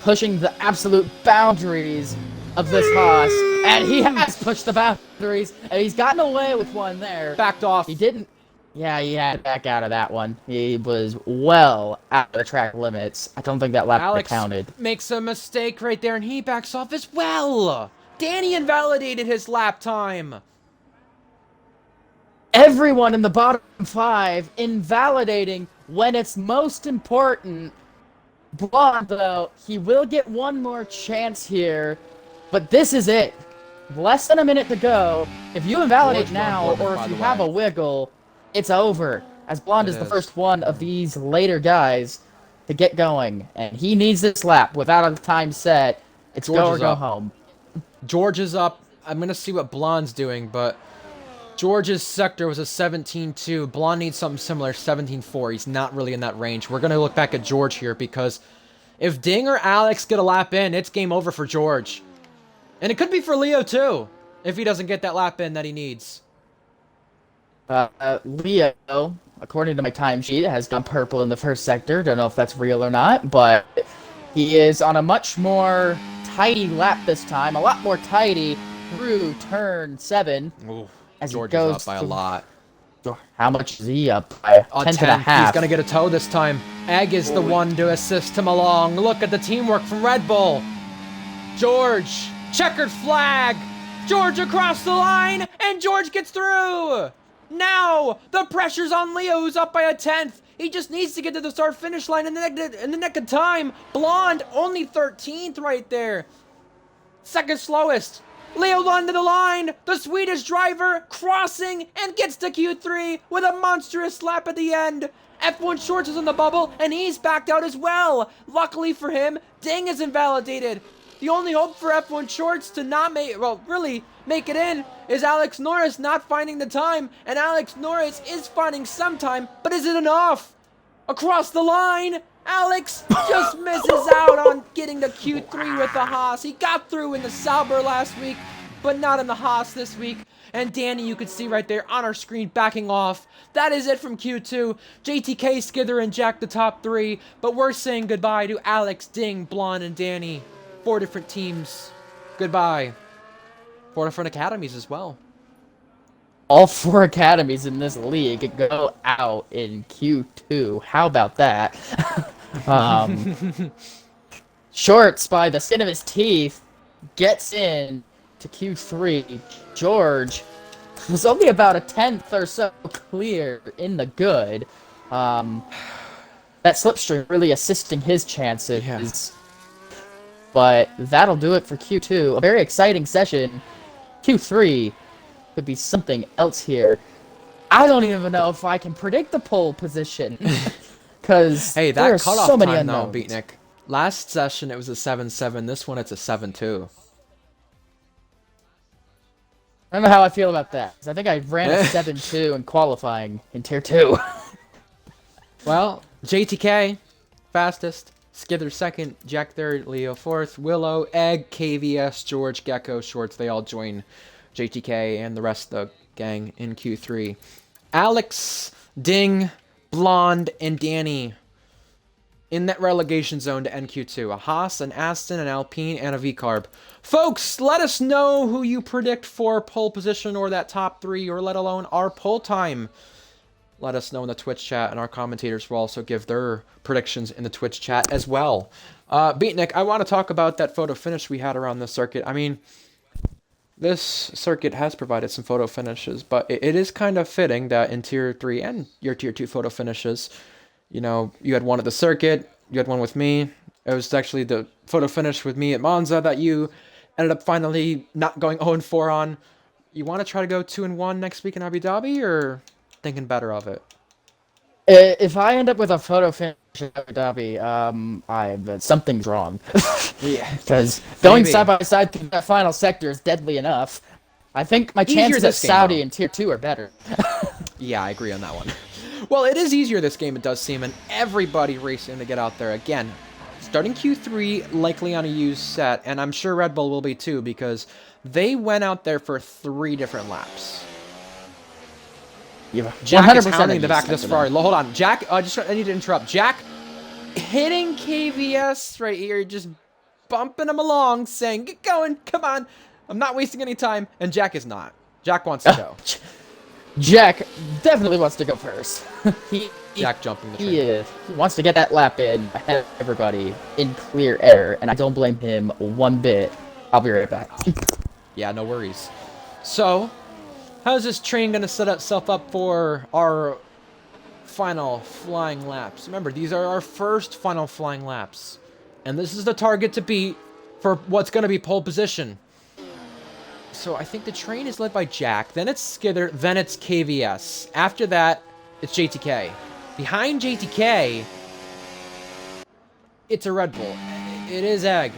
Pushing the absolute boundaries of this Haas. And he has pushed the boundaries. And he's gotten away with one there. Backed off. He didn't. Yeah, he had to back out of that one. He was well out of the track limits. I don't think that lap Alex counted. makes a mistake right there, and he backs off as well. Danny invalidated his lap time. Everyone in the bottom 5 invalidating when it's most important. Blonde, though, he will get one more chance here, but this is it. Less than a minute to go. If you invalidate now, or if you have a wiggle, it's over. As Blonde is the first one of these later guys to get going, and he needs this lap without a time set. It's go or go home. George is up. I'm going to see what Blonde's doing, but George's sector was a 17-2. Blonde needs something similar, 17-4. He's not really in that range. We're going to look back at George here because if Ding or Alex get a lap in, it's game over for George. And it could be for Leo, too, if he doesn't get that lap in that he needs. Leo, according to my timesheet, has gone purple in the first sector. Don't know if that's real or not, but he is on a much more tidy lap this time. A lot more tidy through turn 7. Ooh. As George he goes is up by a lot. How much is he up by? A 10 and a half. He's going to get a tow this time. Egg is the one to assist him along. Look at the teamwork from Red Bull. George, checkered flag. George across the line, and George gets through. Now, the pressure's on Leo, who's up by a 10th. He just needs to get to the start-finish line in the nick of time. Blonde, only 13th right there. Second slowest. Leo Lund to the line, the Swedish driver crossing and gets to Q3 with a monstrous lap at the end. F1 Shorts is in the bubble and he's backed out as well. Luckily for him, Ding is invalidated. The only hope for F1 Shorts to not make it in is Alex Norris not finding the time, and Alex Norris is finding some time, but is it enough? Across the line, Alex just misses out on getting to Q3 with the Haas. He got through in the Sauber last week, but not in the Haas this week. And Danny, you can see right there on our screen, backing off. That is it from Q2. JTK, Skither, and Jack the top 3. But we're saying goodbye to Alex, Ding, Blonde, and Danny. 4 different teams. Goodbye. 4 different academies as well. All 4 academies in this league go out in Q2. How about that? Shorts, by the skin of his teeth, gets in to Q3. George was only about a tenth or so clear in the good. That slipstream really assisting his chances. Yeah. But that'll do it for Q2. A very exciting session. Q3 could be something else here. I don't even know if I can predict the pole position. Because Hey, there that are cutoff so many time, though, unknowns. Beatnik. Last session, it was a 7-7. This one, it's a 7-2. I don't know how I feel about that. 'Cause I think I ran a 7-2 in qualifying in Tier 2. Well, JTK, fastest. Skither second, Jack third, Leo fourth, Willow, Egg, KVS, George, Gecko, Shorts. They all join JTK and the rest of the gang in Q3. Alex, Ding, Blonde, and Danny in that relegation zone to NQ2. A Haas, an Aston, an Alpine, and a V-Carb. Folks, let us know who you predict for pole position or that top 3, or let alone our pole time. Let us know in the Twitch chat, and our commentators will also give their predictions in the Twitch chat as well. Beatnik, I want to talk about that photo finish we had around the circuit. I mean, this circuit has provided some photo finishes, but it is kind of fitting that in Tier 3 and your Tier 2 photo finishes, you know, you had one at the circuit, you had one with me. It was actually the photo finish with me at Monza that you ended up finally not going 0-4 on. You want to try to go 2-1 next week in Abu Dhabi, or thinking better of it? If I end up with a photo finish in Abu Dhabi, something's wrong. Yeah. Because going Maybe. side by side through that final sector is deadly enough. I think my Easier chances at this game, Saudi though. in Tier 2 are better. Yeah, I agree on that one. Well, it is easier this game, it does seem, and everybody racing to get out there. Again, starting Q3, likely on a used set, and I'm sure Red Bull will be too, because they went out there for 3 different laps. Jack is hounding the back of this Ferrari. Hold on, Jack, I need to interrupt. Jack hitting KVS right here, just bumping him along, saying, get going, come on, I'm not wasting any time, and Jack is not. Jack wants to go. Jack definitely wants to go first. Jack jumping the train. He wants to get that lap in ahead of everybody in clear air, and I don't blame him one bit. I'll be right back. Yeah, no worries. So, how's this train going to set itself up for our final flying laps? Remember, these are our first final flying laps. And this is the target to beat for what's going to be pole position. So I think the train is led by Jack, then it's Skither, then it's KVS. After that, it's JTK. Behind JTK, it's a Red Bull. It is Egg.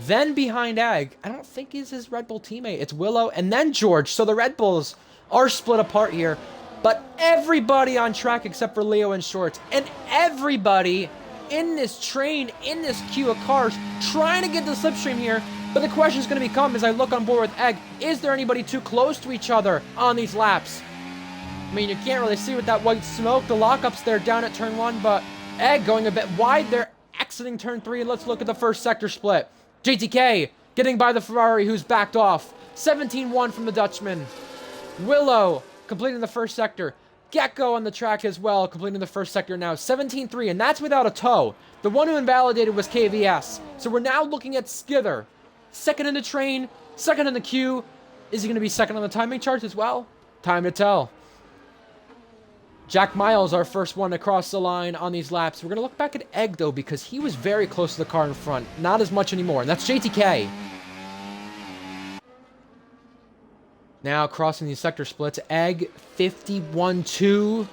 Then behind Egg, I don't think is his Red Bull teammate. It's Willow and then George. So the Red Bulls are split apart here. But everybody on track except for Leo and Shorts. And everybody in this train, in this queue of cars, trying to get the slipstream here. But the question is going to become, as I look on board with Egg, is there anybody too close to each other on these laps? I mean, you can't really see with that white smoke, the lockups there down at turn 1, but Egg going a bit wide there, exiting turn 3. Let's look at the first sector split. JTK getting by the Ferrari, who's backed off. 17-1 from the Dutchman. Willow completing the first sector. Gecko on the track as well, completing the first sector now. 17-3, and that's without a tow. The one who invalidated was KVS. So we're now looking at Skither. Second in the train, second in the queue. Is he going to be second on the timing charts as well? Time to tell. Jack Miles, our first one to cross the line on these laps. We're going to look back at Egg, though, because he was very close to the car in front. Not as much anymore, and that's JTK. Now crossing these sector splits. Egg, 51-2.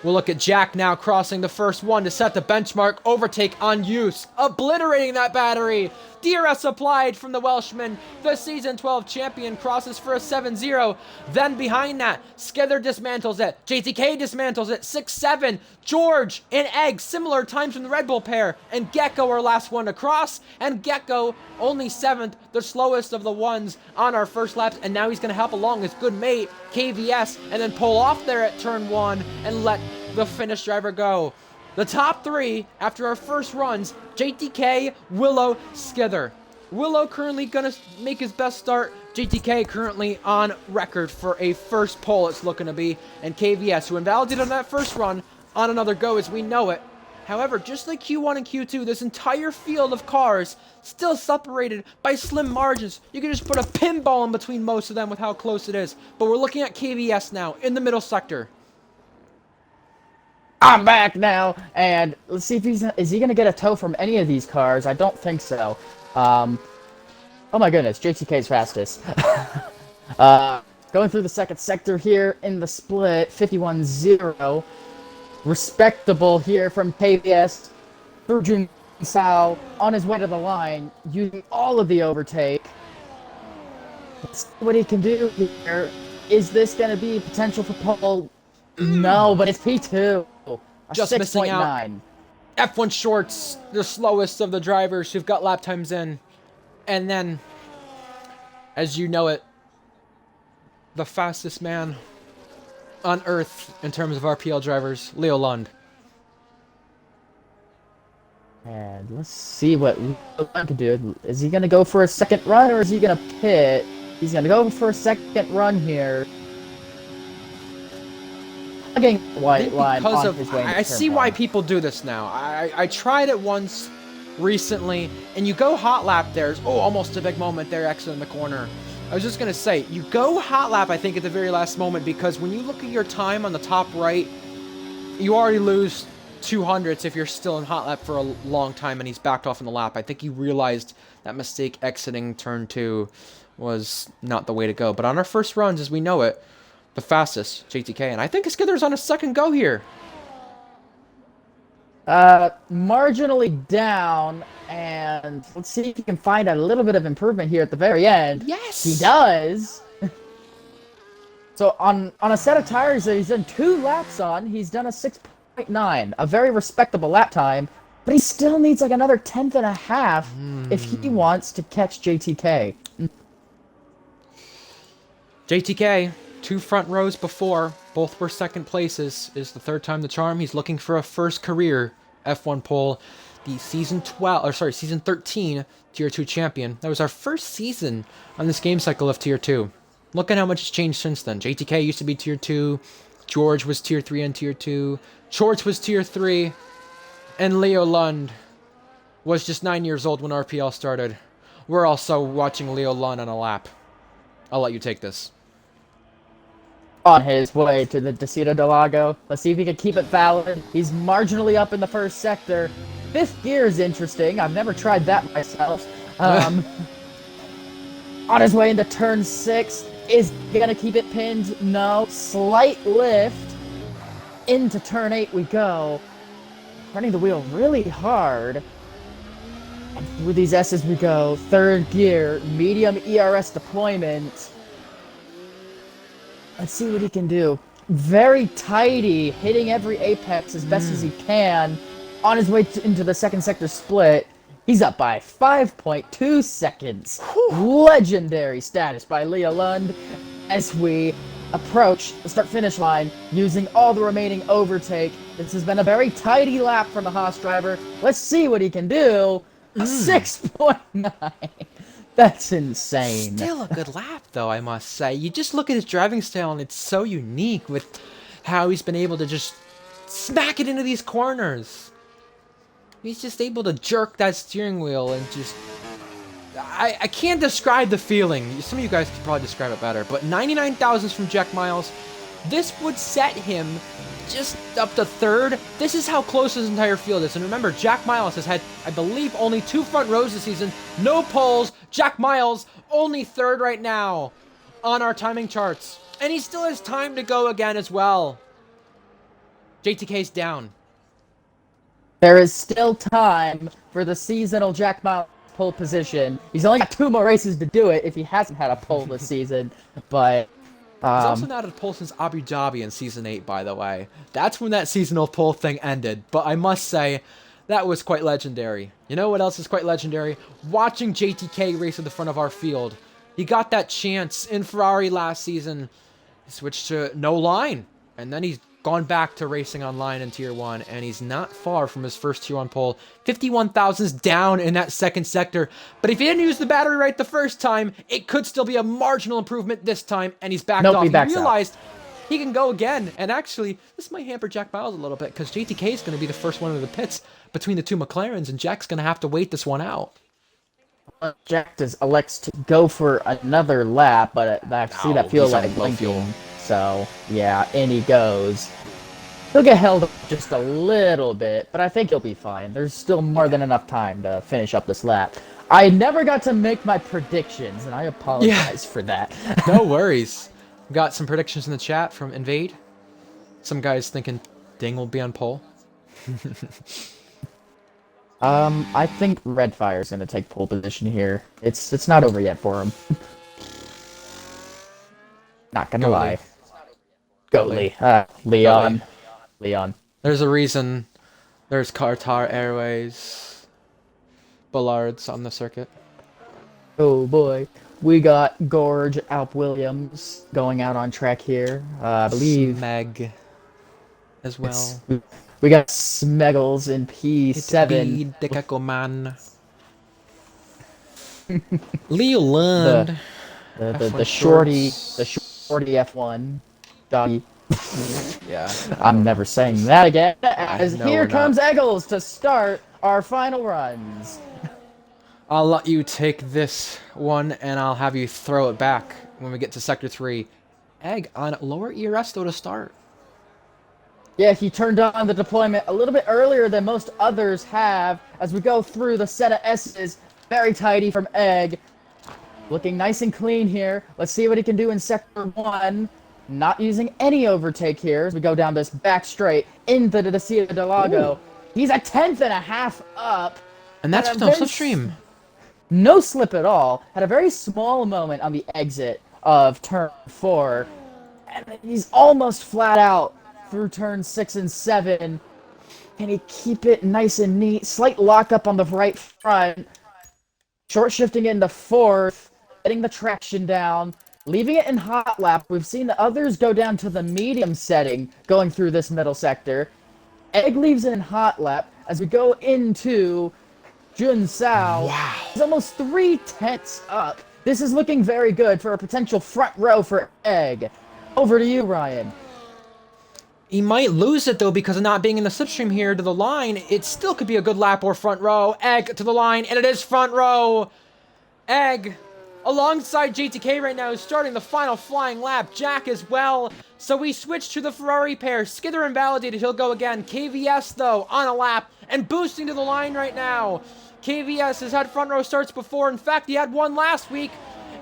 We'll look at Jack now crossing the first one to set the benchmark. Overtake on use. Obliterating that battery. DRS applied from the Welshman. The Season 12 champion crosses for a 7-0. Then behind that, Skither dismantles it. JTK dismantles it. 6-7. George and Egg, similar times from the Red Bull pair. And Gecko, our last one to cross. And Gecko, only 7th, the slowest of the ones on our first laps. And now he's going to help along his good mate, KVS, and then pull off there at turn 1 and let the finish driver go. The top 3 after our first runs, JTK, Willow, Skither. Willow currently gonna make his best start. JTK currently on record for a first pole, it's looking to be. And KVS, who invalidated on that first run, on another go as we know it. However, just like Q1 and Q2, this entire field of cars still separated by slim margins. You can just put a pinball in between most of them with how close it is. But we're looking at KBS now in the middle sector. I'm back now, and let's see if is he gonna get a tow from any of these cars? I don't think so. Oh my goodness, JTK's fastest. Going through the second sector here in the split, 51-0. Respectable here from KBS through Jun Sao on his way to the line, using all of the overtake. Let's see what he can do here. Is this going to be potential for pole? No, but it's P2. Just missing out. F1 shorts, the slowest of the drivers who've got lap times in. And then, as you know it, the fastest man on Earth in terms of RPL drivers, Leo Lund. And let's see what Leo Lund can do. Is he going to go for a second run, or is he going to pit? He's going to go for a second run here. Getting white line on his way. I see why people do this now. I tried it once recently, and you go hot lap there. Oh, almost a big moment there, exiting the corner. I was just going to say, you go hot lap, I think, at the very last moment, because when you look at your time on the top right, you already lose 200s if you're still in hot lap for a long time, and he's backed off in the lap. I think he realized that mistake exiting turn 2 was not the way to go. But on our first runs, as we know it, the fastest, JTK, and I think Skither's on a second go here. Marginally down, and let's see if he can find a little bit of improvement here at the very end. Yes! He does! So on a set of tires that he's done 2 laps on, he's done a 6.9, a very respectable lap time, but he still needs like another 10th and a half if he wants to catch JTK. JTK, 2 front rows before, both were second places, is the third time the charm. He's looking for a first career F1 pole, the season 13 Tier 2 champion. That was our first season on this game cycle of Tier 2. Look at how much has changed since then. JTK used to be Tier 2, George was Tier 3 and Tier 2, Shorts was Tier 3, and Leo Lund was just 9 years old when RPL started. We're also watching Leo Lund on a lap. I'll let you take this. On his way to the Desierto del Lago. Let's see if he can keep it valid. He's marginally up in the first sector. 5th gear is interesting. I've never tried that myself. On his way into turn 6. Is he going to keep it pinned? No. Slight lift. Into turn 8 we go. Running the wheel really hard. And through these S's we go. 3rd gear. Medium ERS deployment. Let's see what he can do. Very tidy, hitting every apex as best as he can. On his way into the second sector split, he's up by 5.2 seconds. Legendary status by Leo Lund as we approach the start-finish line using all the remaining overtake. This has been a very tidy lap from the Haas driver. Let's see what he can do. A 6.9. That's insane. Still a good lap, though, I must say. You just look at his driving style, and it's so unique with how he's been able to just smack it into these corners. He's just able to jerk that steering wheel and just... I can't describe the feeling. Some of you guys could probably describe it better, but 99,000s from Jack Miles. This would set him just up to 3rd. This is how close his entire field is. And remember, Jack Miles has had, I believe, only 2 front rows this season. No poles. Jack Miles only 3rd right now on our timing charts. And he still has time to go again as well. JTK's down. There is still time for the seasonal Jack Miles pole position. He's only got 2 more races to do it if he hasn't had a pole this season. But he's also not at pole since Abu Dhabi in Season 8, by the way. That's when that seasonal pole thing ended. But I must say, that was quite legendary. You know what else is quite legendary? Watching JTK race at the front of our field. He got that chance in Ferrari last season. He switched to no line. And then he's gone back to racing online in Tier 1. And he's not far from his first Tier 1 pole. 51,000s down in that second sector. But if he didn't use the battery right the first time, it could still be a marginal improvement this time. And he's backed off. He realized he can go again. And actually, this might hamper Jack Miles a little bit because JTK is going to be the first one in the pits between the two McLarens, and Jack's going to have to wait this one out. Jack elects to go for another lap, but I see that fuel he's on light low fuel. blinking. So, yeah, in he goes. He'll get held up just a little bit, but I think he'll be fine. There's still more than enough time to finish up this lap. I never got to make my predictions, and I apologize for that. No worries. Got some predictions in the chat from Invade. Some guys thinking Ding will be on pole. I think Redfire's gonna take pole position here. It's not over yet for him. Not gonna lie. Go Lee. Leon. Leon. There's a reason there's Qatar Airways bollards on the circuit. Oh boy. We got Gorge Alp Williams going out on track here. I believe Meg as well. we got Smeggles in P7. Dekakoman. Leland. The shorty F1 doggy. Yeah. I'm never saying that again. As know here we're comes not. Eggles to start our final runs. I'll let you take this one, and I'll have you throw it back when we get to Sector 3. Egg on lower ERS, though, to start. Yeah, he turned on the deployment a little bit earlier than most others have as we go through the set of S's. Very tidy from Egg. Looking nice and clean here. Let's see what he can do in Sector 1. Not using any overtake here as we go down this back straight into the Descia del Lago. Ooh. He's a 10th up. And that's with no slipstream. No slip at all. Had a very small moment on the exit of turn 4. And then he's almost flat out through turns 6 and 7. Can he keep it nice and neat? Slight lockup on the right front. Short shifting into 4th. Getting the traction down. Leaving it in hot lap. We've seen the others go down to the medium setting going through this middle sector. Egg leaves it in hot lap as we go into Jun Sao. Wow. He's almost 3/10 up. This is looking very good for a potential front row for Egg. Over to you, Ryan. He might lose it, though, because of not being in the slipstream here to the line. It still could be a good lap or front row. Egg to the line, and it is front row. Egg, alongside JTK right now, is starting the final flying lap. Jack as well. So we switch to the Ferrari pair. Skither invalidated. He'll go again. KVS, though, on a lap and boosting to the line right now. KVS has had front row starts before. In fact, he had one last week.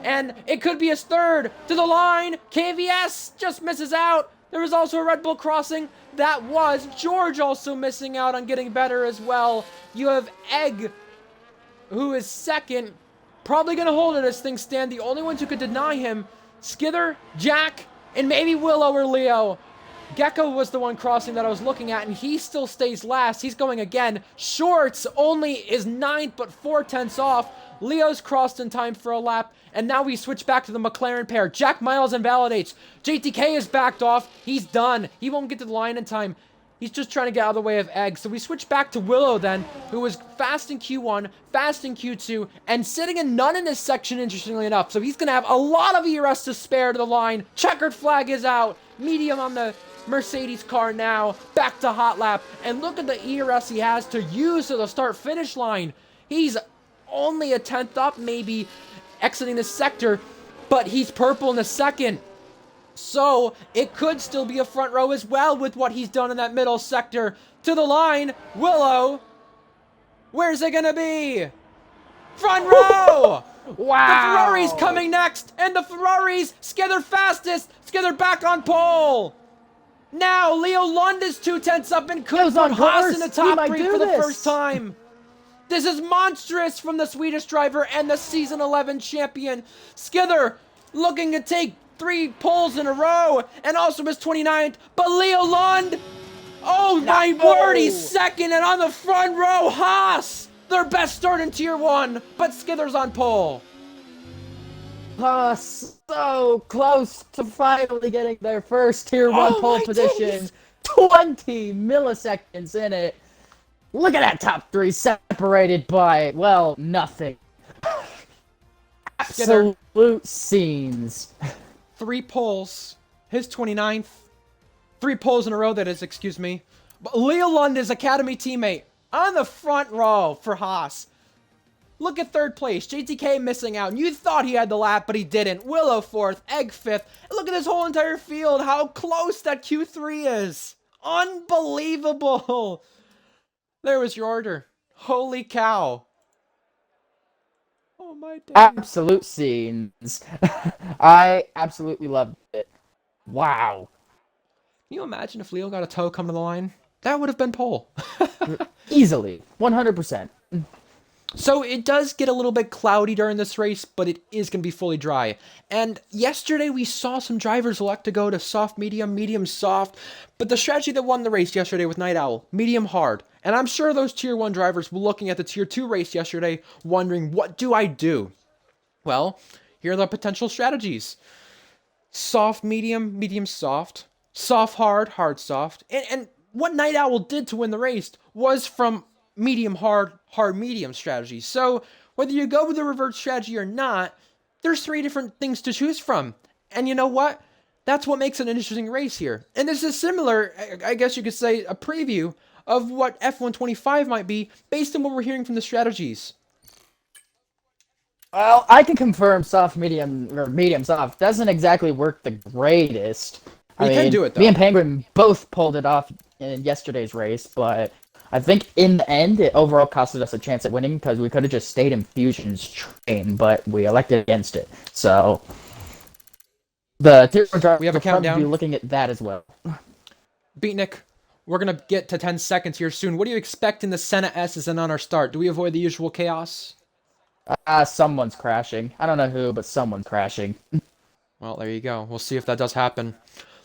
And it could be his third. To the line. KVS just misses out. There was also a Red Bull crossing. That was George also missing out on getting better as well. You have Egg, who is second. Probably going to hold it as things stand. The only ones who could deny him, Skither, Jack, and maybe Willow or Leo. Gecko was the one crossing that I was looking at, and he still stays last. He's going again. Shorts only is 9th, but 4/10 off. Leo's crossed in time for a lap, and now we switch back to the McLaren pair. Jack Miles invalidates. JTK is backed off. He's done. He won't get to the line in time. He's just trying to get out of the way of Egg. So we switch back to Willow then, who was fast in Q1, fast in Q2, and sitting in none in this section, interestingly enough. So he's going to have a lot of ERS to spare to the line. Checkered flag is out. Medium on the Mercedes car now. Back to hot lap. And look at the ERS he has to use to the start-finish line. He's only a 10th up, maybe, exiting the sector, but he's purple in the second. So, it could still be a front row as well with what he's done in that middle sector. To the line, Willow. Where's it gonna be? Front row! Wow! The Ferrari's coming next, and the Ferrari's Skither fastest. Skither back on pole. Now, Leo Lund is 2/10 up and could put Haas in the top 3 for the first time. This is monstrous from the Swedish driver and the Season 11 champion. Skither looking to take 3 poles in a row and also his 29th. But Leo Lund, oh my word, he's second and on the front row. Haas, their best start in Tier 1, but Skither's on pole. Haas, so close to finally getting their first Tier 1 pole position. Days. 20 milliseconds in it. Look at that top 3 separated by, well, nothing. Absolute scenes. 3 poles his 29th. 3 poles in a row, that is, excuse me. But Leo London's Academy teammate on the front row for Haas. Look at 3rd place. JTK missing out. And you thought he had the lap, but he didn't. Willow 4th. Egg 5th. And look at this whole entire field. How close that Q3 is. Unbelievable. There was your order. Holy cow. Oh my days. Absolute scenes. I absolutely loved it. Wow. Can you imagine if Leo got a toe coming to the line? That would have been pole. Easily. 100%. So it does get a little bit cloudy during this race, but it is going to be fully dry. And yesterday we saw some drivers elect to go to soft medium, medium soft, but the strategy that won the race yesterday with Night Owl, medium hard. And I'm sure those tier 1 drivers were looking at the tier 2 race yesterday wondering, what do I do? Well, here are the potential strategies. Soft medium, medium soft, soft hard, hard soft. And what Night Owl did to win the race was from medium hard, hard medium strategy. So whether you go with the reverse strategy or not, there's 3 different things to choose from. And you know what? That's what makes it an interesting race here. And this is similar, I guess you could say, a preview of what F125 might be based on what we're hearing from the strategies. Well, I can confirm soft medium or medium soft doesn't exactly work the greatest. You can do it though. Me and Penguin both pulled it off in yesterday's race, but I think in the end it overall costed us a chance at winning because we could have just stayed in Fusion's train, but we elected against it. So the tier 1 driver we have a countdown. Be looking at that as well. Beatnik, we're gonna get to 10 seconds here soon. What do you expect in the Senna S's and on our start? Do we avoid the usual chaos? Someone's crashing. I don't know who, but someone's crashing. Well, there you go. We'll see if that does happen.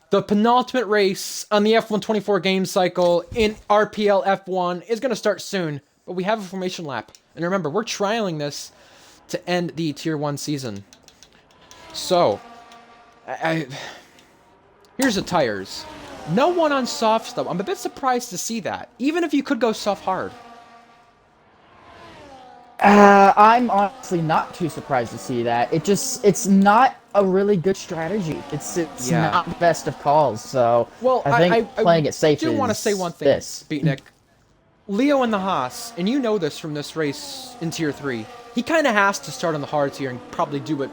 The penultimate race on the F124 game cycle in RPL F1 is going to start soon, but we have a formation lap. And remember, we're trialing this to end the Tier 1 season. So, here's the tires. No one on softs, though. I'm a bit surprised to see that, even if you could go soft hard. I'm honestly not too surprised to see that. It's not a really good strategy. It's not the best of calls, so well, I think playing it safe is I do want to say one thing, Beatnik. Leo in the Haas, and you know this from this race in Tier 3, he kind of has to start on the hards here and probably do what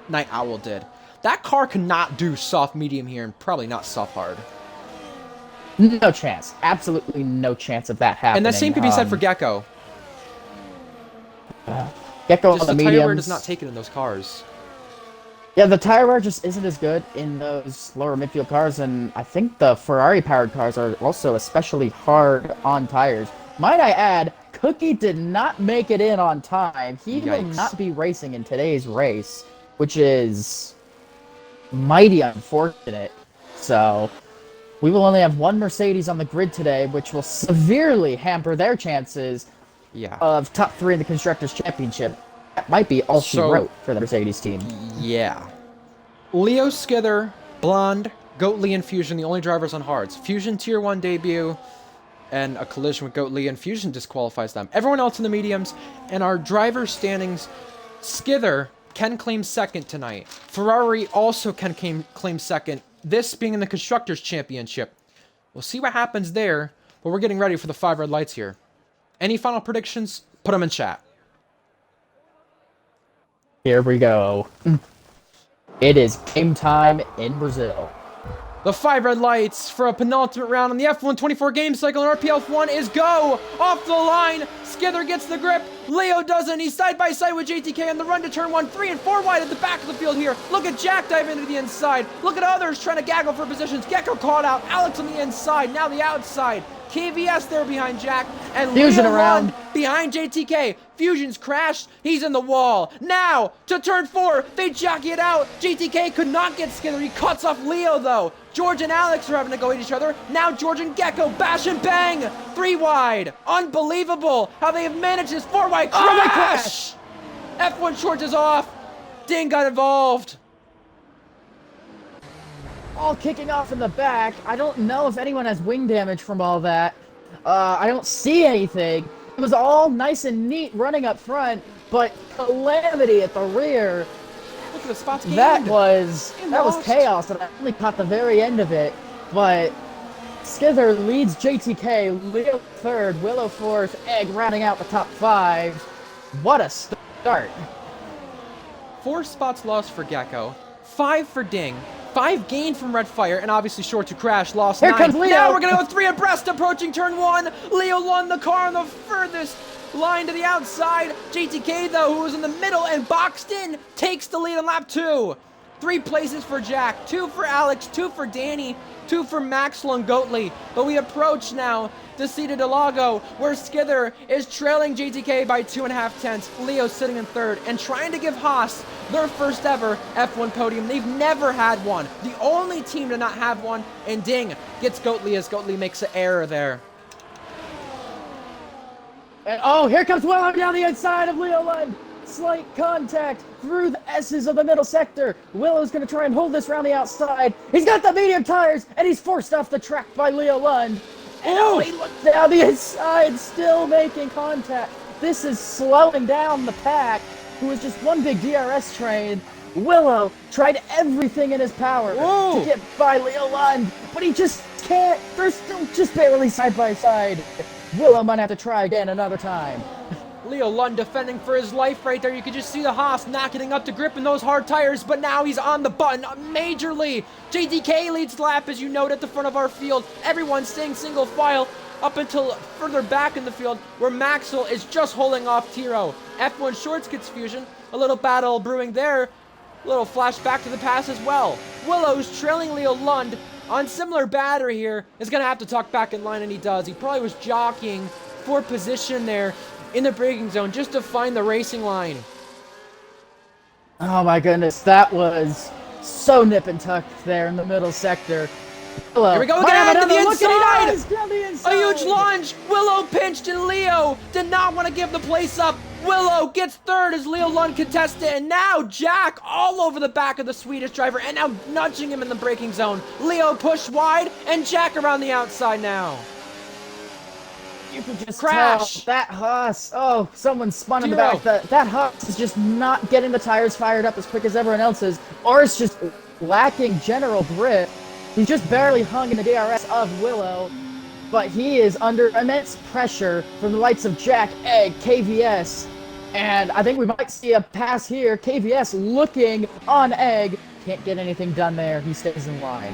Night Owl did. That car cannot do soft medium here and probably not soft hard. No chance. Absolutely no chance of that happening. And the same could be said for Gecko. Gecko just on the tire wear mediums does not take it in those cars. Yeah, the tire wear just isn't as good in those lower midfield cars, and I think the Ferrari-powered cars are also especially hard on tires. Might I add, Cookie did not make it in on time. He will not be racing in today's race, which is mighty unfortunate. So, we will only have 1 Mercedes on the grid today, which will severely hamper their chances of top 3 in the Constructors' Championship. That might be all she wrote for the Mercedes team. Yeah. Leo Skither, Blonde, Goatly, and Fusion, the only drivers on hards. Fusion Tier 1 debut, and a collision with Goatly, and Fusion disqualifies them. Everyone else in the mediums, and our driver standings, Skither can claim 2nd tonight. Ferrari also can claim 2nd, this being in the Constructors' Championship. We'll see what happens there, but we're getting ready for the 5 red lights here. Any final predictions? Put them in chat. Here we go. It is game time in Brazil. The 5 red lights for a penultimate round on the F124 game cycle in RPL 1 is go! Off the line, Skither gets the grip, Leo doesn't, he's side by side with JTK on the run to turn 1, 3 and 4 wide at the back of the field here. Look at Jack dive into the inside, look at others trying to gaggle for positions, Gecko caught out, Alex on the inside, now the outside. KVS there behind Jack, and Fusion Leo around behind JTK. Fusion's crashed, he's in the wall. Now, to turn 4, they jockey it out. JTK could not get Skither, he cuts off Leo though. George and Alex are having to go at each other. Now George and Gecko bash and bang. 3 wide, unbelievable how they have managed this 4 wide crash. F1 short is off, Ding got involved. All kicking off in the back. I don't know if anyone has wing damage from all that. I don't see anything. It was all nice and neat running up front, but calamity at the rear Look at the spots gained. That was lost. chaos, and I only caught the very end of it. But Skither leads JTK, Leo third, Willow fourth, Egg rounding out the top 5. What a start! 4 spots lost for Gecko, 5 for Ding, 5 gained from Red Fire, and obviously short to Crash, lost Here 9. comes Leo! Now we're gonna go 3 abreast, approaching turn 1. Leo won the car on the furthest line to the outside. JTK, though, who was in the middle and boxed in, takes the lead on lap 2. 3 places for Jack, 2 for Alex, 2 for Danny, 2 for Maxwell and Goatley. But we approach now the Cita de Lago, where Skither is trailing JTK by 2.5 tenths. Leo sitting in third and trying to give Haas their first ever F1 podium. They've never had one. The only team to not have one. And Ding gets Goatley as Goatley makes an error there. And oh, here comes Willow down the inside of Leo Lund. Slight contact through the S's of the middle sector. Willow's going to try and hold this around the outside. He's got the medium tires, and he's forced off the track by Leo Lund. And oh, he looks down the inside, still making contact. This is slowing down the pack, who is just one big DRS train. Willow tried everything in his power to get by Leo Lund, but he just can't. They're still just barely side by side. Willow might have to try again another time. Leo Lund defending for his life right there. You can just see the Haas not getting up to grip in those hard tires, but now he's on the button majorly. JDK leads the lap, as you note, at the front of our field. Everyone's staying single file up until further back in the field, where Maxwell is just holding off Tiro. F1 Shorts gets fusion. A little battle brewing there. A little flashback to the past as well. Willow's trailing Leo Lund on similar battery here. Is going to have to tuck back in line, and he does. He probably was jockeying for position there in the braking zone just to find the racing line. Oh my goodness, that was so nip and tuck there in the middle sector. Willow. Here we go again to the inside. The inside! A huge lunge. Willow pinched, and Leo did not want to give the place up. Willow gets third as Leo Lund contests it, and now Jack all over the back of the Swedish driver, and now nudging him in the braking zone. Leo pushed wide, and Jack around the outside now. You can just Crash. tell that Haas. Oh, someone spun in the back. That Haas is just not getting the tires fired up as quick as everyone else is, or it's just lacking general grip. He's just barely hung in the DRS of Willow, but he is under immense pressure from the likes of Jack, Egg, KVS, and I think we might see a pass here. KVS looking on Egg. Can't get anything done there. He stays in line.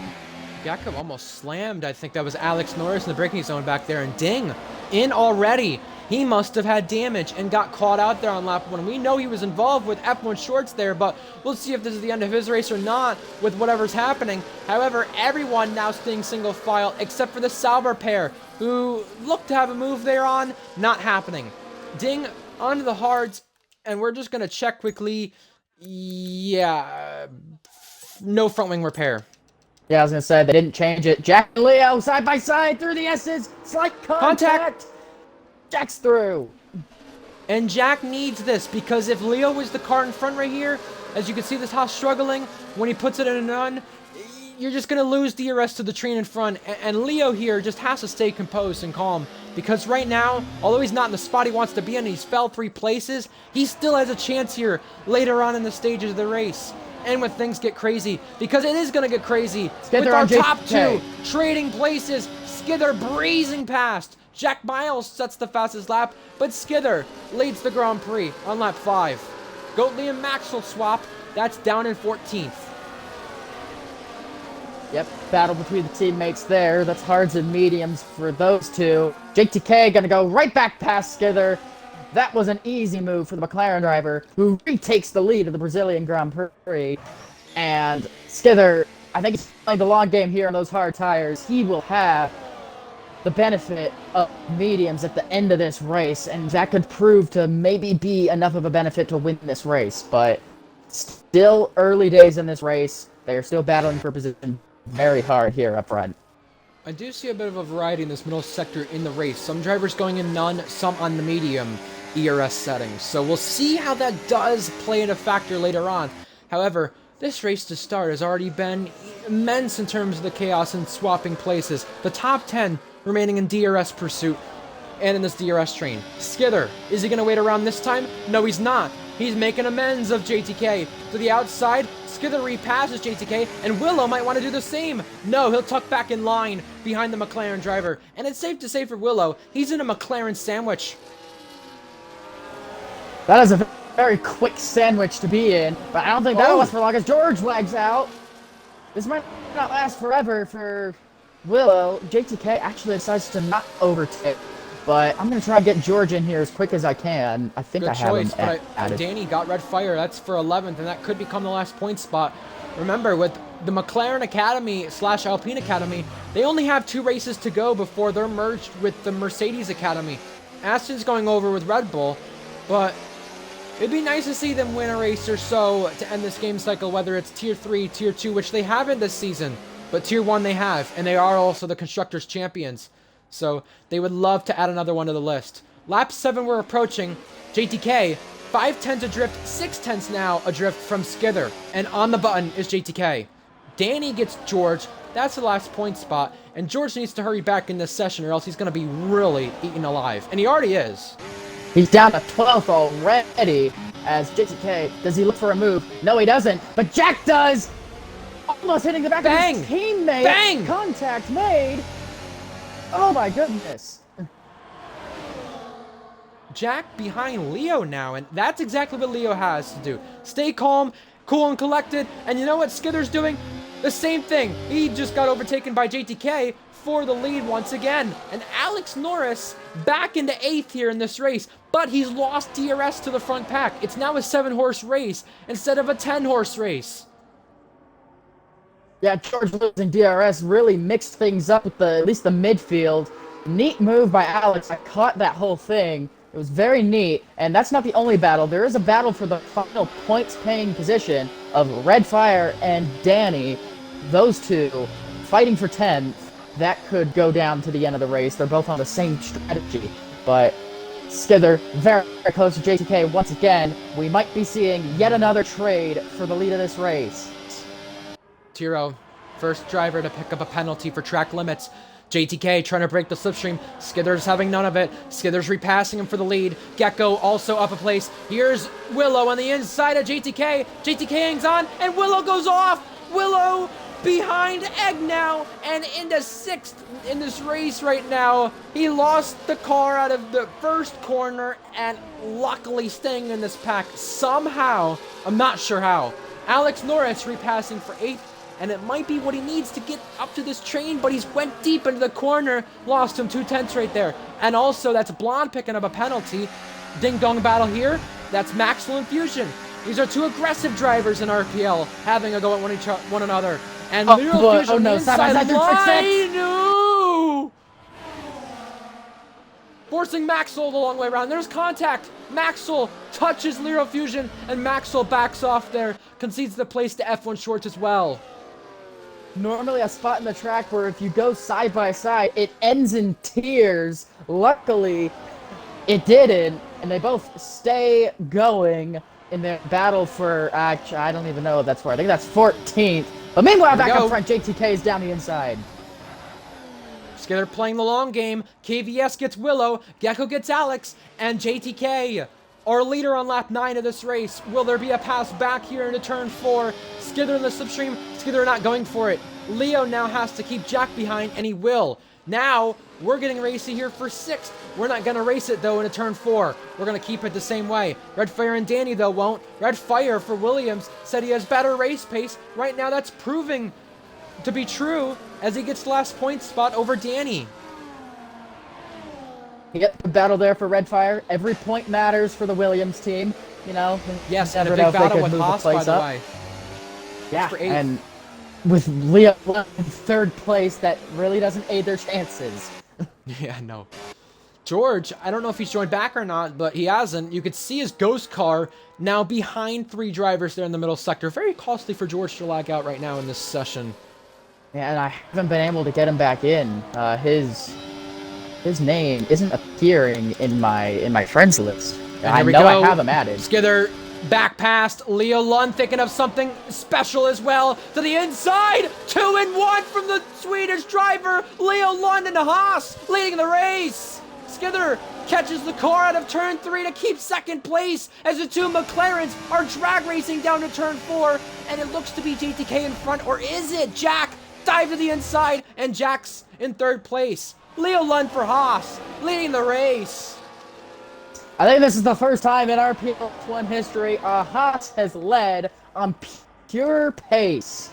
Jakob almost slammed. I think that was Alex Norris in the braking zone back there, and Ding in already. He must have had damage and got caught out there on lap 1. We know he was involved with F1 Shorts there, but we'll see if this is the end of his race or not with whatever's happening. However, everyone now staying single file except for the Sauber pair, who look to have a move there on. Not happening. Ding onto the hards, and we're just going to check quickly. Yeah, no front wing repair. Yeah, I was going to say, they didn't change it. Jack and Leo, side by side, through the S's. Slight contact. Jack's through. And Jack needs this, because if Leo was the car in front right here, as you can see this Haas struggling, when he puts it in a run, you're just going to lose the rest of the train in front. And Leo here just has to stay composed and calm, because right now, although he's not in the spot he wants to be in, he's fell 3 places, he still has a chance here later on in the stages of the race. And when things get crazy, because it is going to get crazy, with our top 2 trading places, Skither breezing past. Jack Miles sets the fastest lap, but Skither leads the Grand Prix on lap 5. Goatley and Maxwell swap. That's down in 14th. Yep, battle between the teammates there. That's hards and mediums for those two. JTK gonna go right back past Skither. That was an easy move for the McLaren driver, who retakes the lead of the Brazilian Grand Prix. And Skither, I think he's playing the long game here on those hard tires. He will have the benefit of mediums at the end of this race, and that could prove to maybe be enough of a benefit to win this race. But still early days in this race. They are still battling for position very hard here up front. I do see a bit of a variety in this middle sector in the race. Some drivers going in none, some on the medium ERS settings. So we'll see how that does play into factor later on. However, this race to start has already been immense in terms of the chaos and swapping places. The top 10 remaining in DRS pursuit and in this DRS train. Skither, is he going to wait around this time? No, he's not. He's making amends of JTK. To the outside, Skither repasses JTK, and Willow might want to do the same. No, he'll tuck back in line behind the McLaren driver. And it's safe to say for Willow, he's in a McLaren sandwich. That is a very quick sandwich to be in, but I don't think that'll last for long as George lags out. This might not last forever for Willow. JTK actually decides to not overtake, but I'm going to try and get George in here as quick as I can. I think Good I have choice, him added. Danny got red fire. That's for 11th, and that could become the last point spot. Remember, with the McLaren Academy / Alpine Academy, they only have 2 races to go before they're merged with the Mercedes Academy. Aston's going over with Red Bull, but it'd be nice to see them win a race or so to end this game cycle, whether it's Tier 3, Tier 2, which they haven't this season, but Tier 1 they have, and they are also the Constructors' Champions. So they would love to add another one to the list. Lap 7 we're approaching. JTK, 5/10 adrift, 6/10 now adrift from Skither. And on the button is JTK. Danny gets George. That's the last point spot. And George needs to hurry back in this session or else he's going to be really eaten alive. And he already is. He's down to 12th already as JTK. Does he look for a move? No, he doesn't. But Jack does! Almost hitting the back of his teammate. Bang! Contact made. Oh my goodness. Jack behind Leo now, and that's exactly what Leo has to do. Stay calm, cool and collected, and you know what Skither's doing? The same thing. He just got overtaken by JTK for the lead once again. And Alex Norris back into 8th here in this race, but he's lost DRS to the front pack. It's now a 7-horse race instead of a 10-horse race. Yeah, George losing DRS really mixed things up with at least the midfield. Neat move by Alex. I caught that whole thing. It was very neat, and that's not the only battle. There is a battle for the final points-paying position of Redfire and Danny. Those two fighting for 10th. That could go down to the end of the race. They're both on the same strategy, but Skither very, very close to JTK once again. We might be seeing yet another trade for the lead of this race. Tiro, first driver to pick up a penalty for track limits. JTK trying to break the slipstream. Skither's having none of it. Skither's repassing him for the lead. Gecko also up a place. Here's Willow on the inside of JTK. JTK hangs on, and Willow goes off. Willow behind Egg now, and into 6th in this race right now. He lost the car out of the first corner, and luckily staying in this pack somehow. I'm not sure how. Alex Norris repassing for 8th. And it might be what he needs to get up to this train, but he's went deep into the corner, lost him 2/10 right there. And also, that's Blonde picking up a penalty. Ding-dong battle here. That's Maxwell and Fusion. These are 2 aggressive drivers in RPL, having a go at one another. And Little Fusion on the inside line. No! Forcing Maxwell the long way around. There's contact. Maxwell touches Lero Fusion, and Maxwell backs off there, concedes the place to F1 Shorts as well. Normally a spot in the track where if you go side by side, it ends in tears. Luckily, it didn't, and they both stay going in their battle for, I don't even know if that's where, I think that's 14th. But meanwhile, back up front, JTK is down the inside. Skither playing the long game. KVS gets Willow, Gecko gets Alex, and JTK, our leader on lap 9 of this race. Will there be a pass back here into turn 4? Skither in the slipstream. Skither not going for it. Leo now has to keep Jack behind, and he will. Now, we're getting racy here for 6th. We're not going to race it, though, into turn 4. We're going to keep it the same way. Redfire and Danny, though, won't. Redfire for Williams said he has better race pace. Right now, that's proving to be true as he gets the last point spot over Danny. You get the battle there for Redfire. Every point matters for the Williams team. You know. Yes, and a big battle with Haas, by the way. Yeah, and with Leo in 3rd place, that really doesn't aid their chances. Yeah, no. George, I don't know if he's joined back or not, but he hasn't. You could see his ghost car now behind 3 drivers there in the middle sector. Very costly for George to lag out right now in this session. Yeah, and I haven't been able to get him back in. His name isn't appearing in my friends list. I know I have him added. Skither back past Leo Lund, thinking of something special as well. To the inside, 2-1 from the Swedish driver, Leo Lund and Haas, leading the race. Skither catches the car out of turn 3 to keep second place as the two McLarens are drag racing down to turn 4, and it looks to be JTK in front, or is it Jack? Dive to the inside, and Jack's in third place. Leo Lund for Haas, leading the race. I think this is the first time in RPL 1 history Haas has led on pure pace.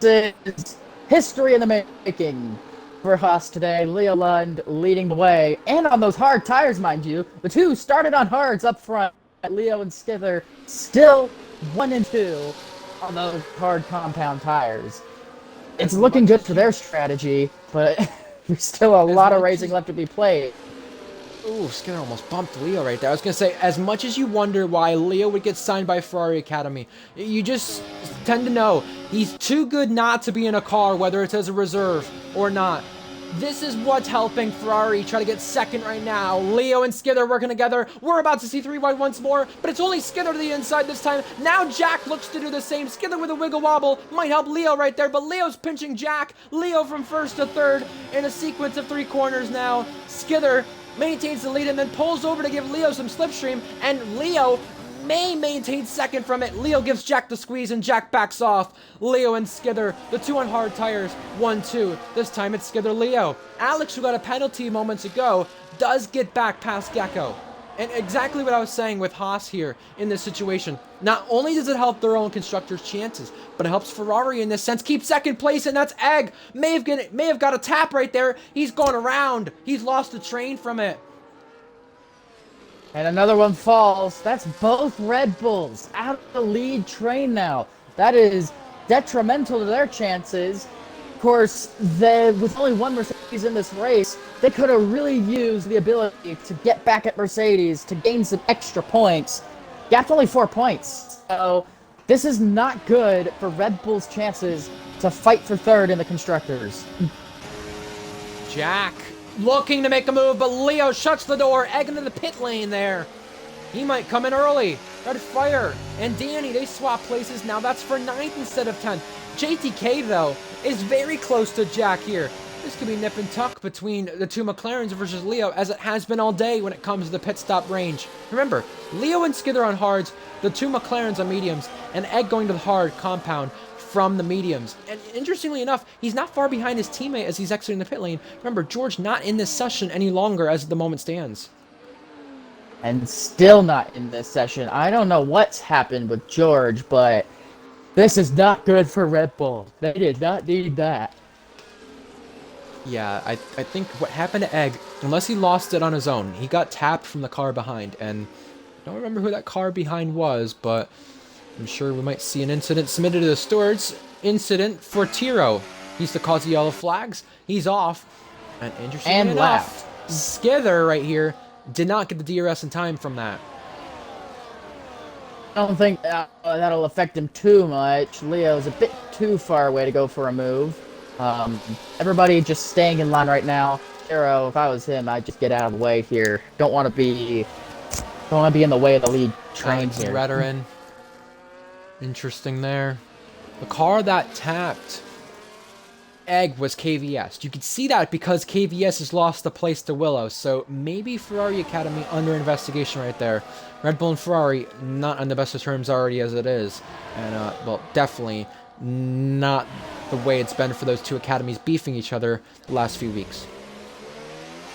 This is history in the making for Haas today. Leo Lund leading the way, and on those hard tires, mind you. The two started on hards up front. Leo and Skither still 1 and 2 on those hard compound tires. It's looking good for their strategy, but there's still a lot of racing left to be played. Ooh, Skinner almost bumped Leo right there. I was going to say, as much as you wonder why Leo would get signed by Ferrari Academy, you just tend to know he's too good not to be in a car, whether it's as a reserve or not. This is what's helping Ferrari try to get second right now. Leo and Skither working together. We're about to see 3 wide once more, but it's only Skither to the inside this time. Now Jack looks to do the same. Skither with a wiggle wobble might help Leo right there, but Leo's pinching Jack. Leo from first to third in a sequence of 3 corners now. Skither maintains the lead and then pulls over to give Leo some slipstream, and Leo may maintain second from it. Leo gives Jack the squeeze and Jack backs off. Leo and Skither, the 2 on hard tires, 1-2. This time it's Skither Leo. Alex, who got a penalty moments ago, does get back past Gecko. And exactly what I was saying with Haas here in this situation. Not only does it help their own constructors' chances, but it helps Ferrari in this sense keep second place, and that's Egg. May have got a tap right there. He's gone around. He's lost the train from it. And another one falls. That's both Red Bulls out of the lead train now. That is detrimental to their chances. Of course, with only 1 Mercedes in this race, they could have really used the ability to get back at Mercedes to gain some extra points. Gap's only 4 points. So this is not good for Red Bull's chances to fight for third in the Constructors. Jack looking to make a move, but Leo shuts the door, Egg into the pit lane there. He might come in early. Red Fire and Danny, they swap places now. That's for 9th instead of 10th. JTK, though, is very close to Jack here. This could be nip and tuck between the 2 McLarens versus Leo, as it has been all day when it comes to the pit stop range. Remember, Leo and Skither on hards, the 2 McLarens on mediums, and Egg going to the hard compound from the mediums. And interestingly enough, he's not far behind his teammate as he's exiting the pit lane. Remember, George not in this session any longer as the moment stands. And still not in this session. I don't know what's happened with George, but this is not good for Red Bull. They did not need that. Yeah, I think what happened to Egg, unless he lost it on his own, he got tapped from the car behind, and I don't remember who that car behind was, but I'm sure we might see an incident submitted to the stewards. Incident for Tiro. He's the cause of yellow flags. He's off. And interestingly enough, Skither right here did not get the DRS in time from that. I don't think that'll affect him too much. Leo's a bit too far away to go for a move. Everybody just staying in line right now. Tiro, if I was him, I'd just get out of the way here. Don't want to be in the way of the lead train here. Veteran. Interesting there. The car that tapped Egg was KVS. You could see that because KVS has lost the place to Willow, so maybe Ferrari Academy under investigation right there. Red Bull and Ferrari not on the best of terms already as it is, and well, definitely not the way it's been for those 2 academies beefing each other the last few weeks.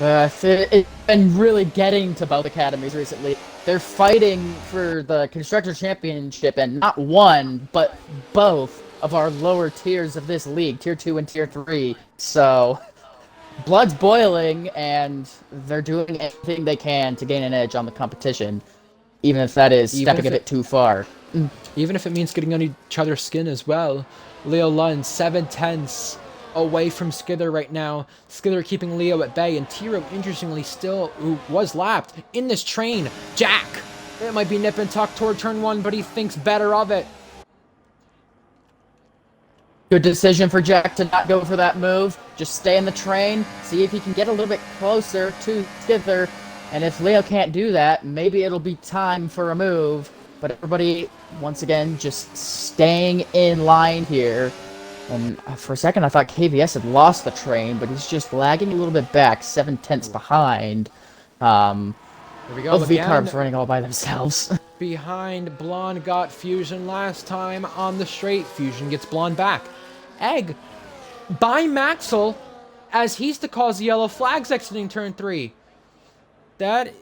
It's been really getting to both academies recently. They're fighting for the Constructor Championship, and not one, but both of our lower tiers of this league, Tier 2 and Tier 3. So, blood's boiling, and they're doing anything they can to gain an edge on the competition, even if that is stepping a bit too far. Even if it means getting on each other's skin as well. Leo Lund, 7/10 away from Skither right now. Skither keeping Leo at bay, and Tiro, interestingly, still who was lapped in this train. Jack! It might be nip and tuck toward turn 1, but he thinks better of it. Good decision for Jack to not go for that move. Just stay in the train, see if he can get a little bit closer to Skither, and if Leo can't do that, maybe it'll be time for a move. But everybody, once again, just staying in line here. And for a second, I thought KVS had lost the train, but he's just lagging a little bit back, 7/10 behind. Here we go Both V-carbs again. running all by themselves. Behind, Blonde got Fusion last time on the straight. Fusion gets Blonde back. Egg by Maxwell as he's to cause the yellow flags exiting turn 3. That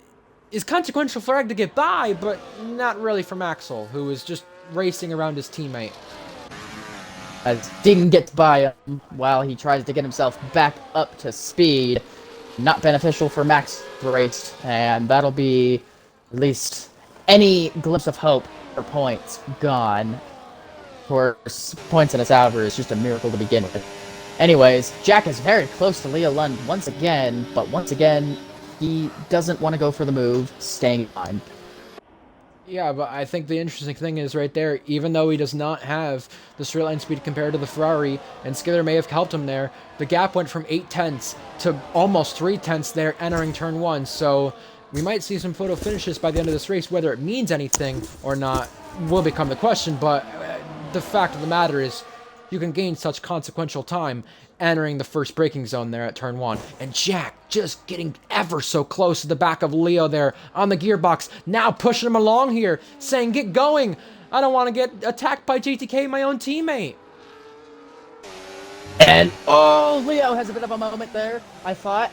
is consequential for Egg to get by, but not really for Maxwell, who is just racing around his teammate. As Ding gets by him while he tries to get himself back up to speed. Not beneficial for Max race, and that'll be at least any glimpse of hope for points gone. Of course, points in a Sauber is just a miracle to begin with. Anyways, Jack is very close to Leo Lund once again, but once again, he doesn't want to go for the move, staying on. Yeah, but I think the interesting thing is right there, even though he does not have the straight line speed compared to the Ferrari, and Skidder may have helped him there, the gap went from 8 tenths to almost 3 tenths there entering turn 1, so we might see some photo finishes by the end of this race. Whether it means anything or not will become the question, but the fact of the matter is you can gain such consequential time entering the first braking zone there at turn 1. And Jack just getting ever so close to the back of Leo there on the gearbox. Now pushing him along here, saying, get going. I don't want to get attacked by JTK, my own teammate. And, oh, Leo has a bit of a moment there, I thought.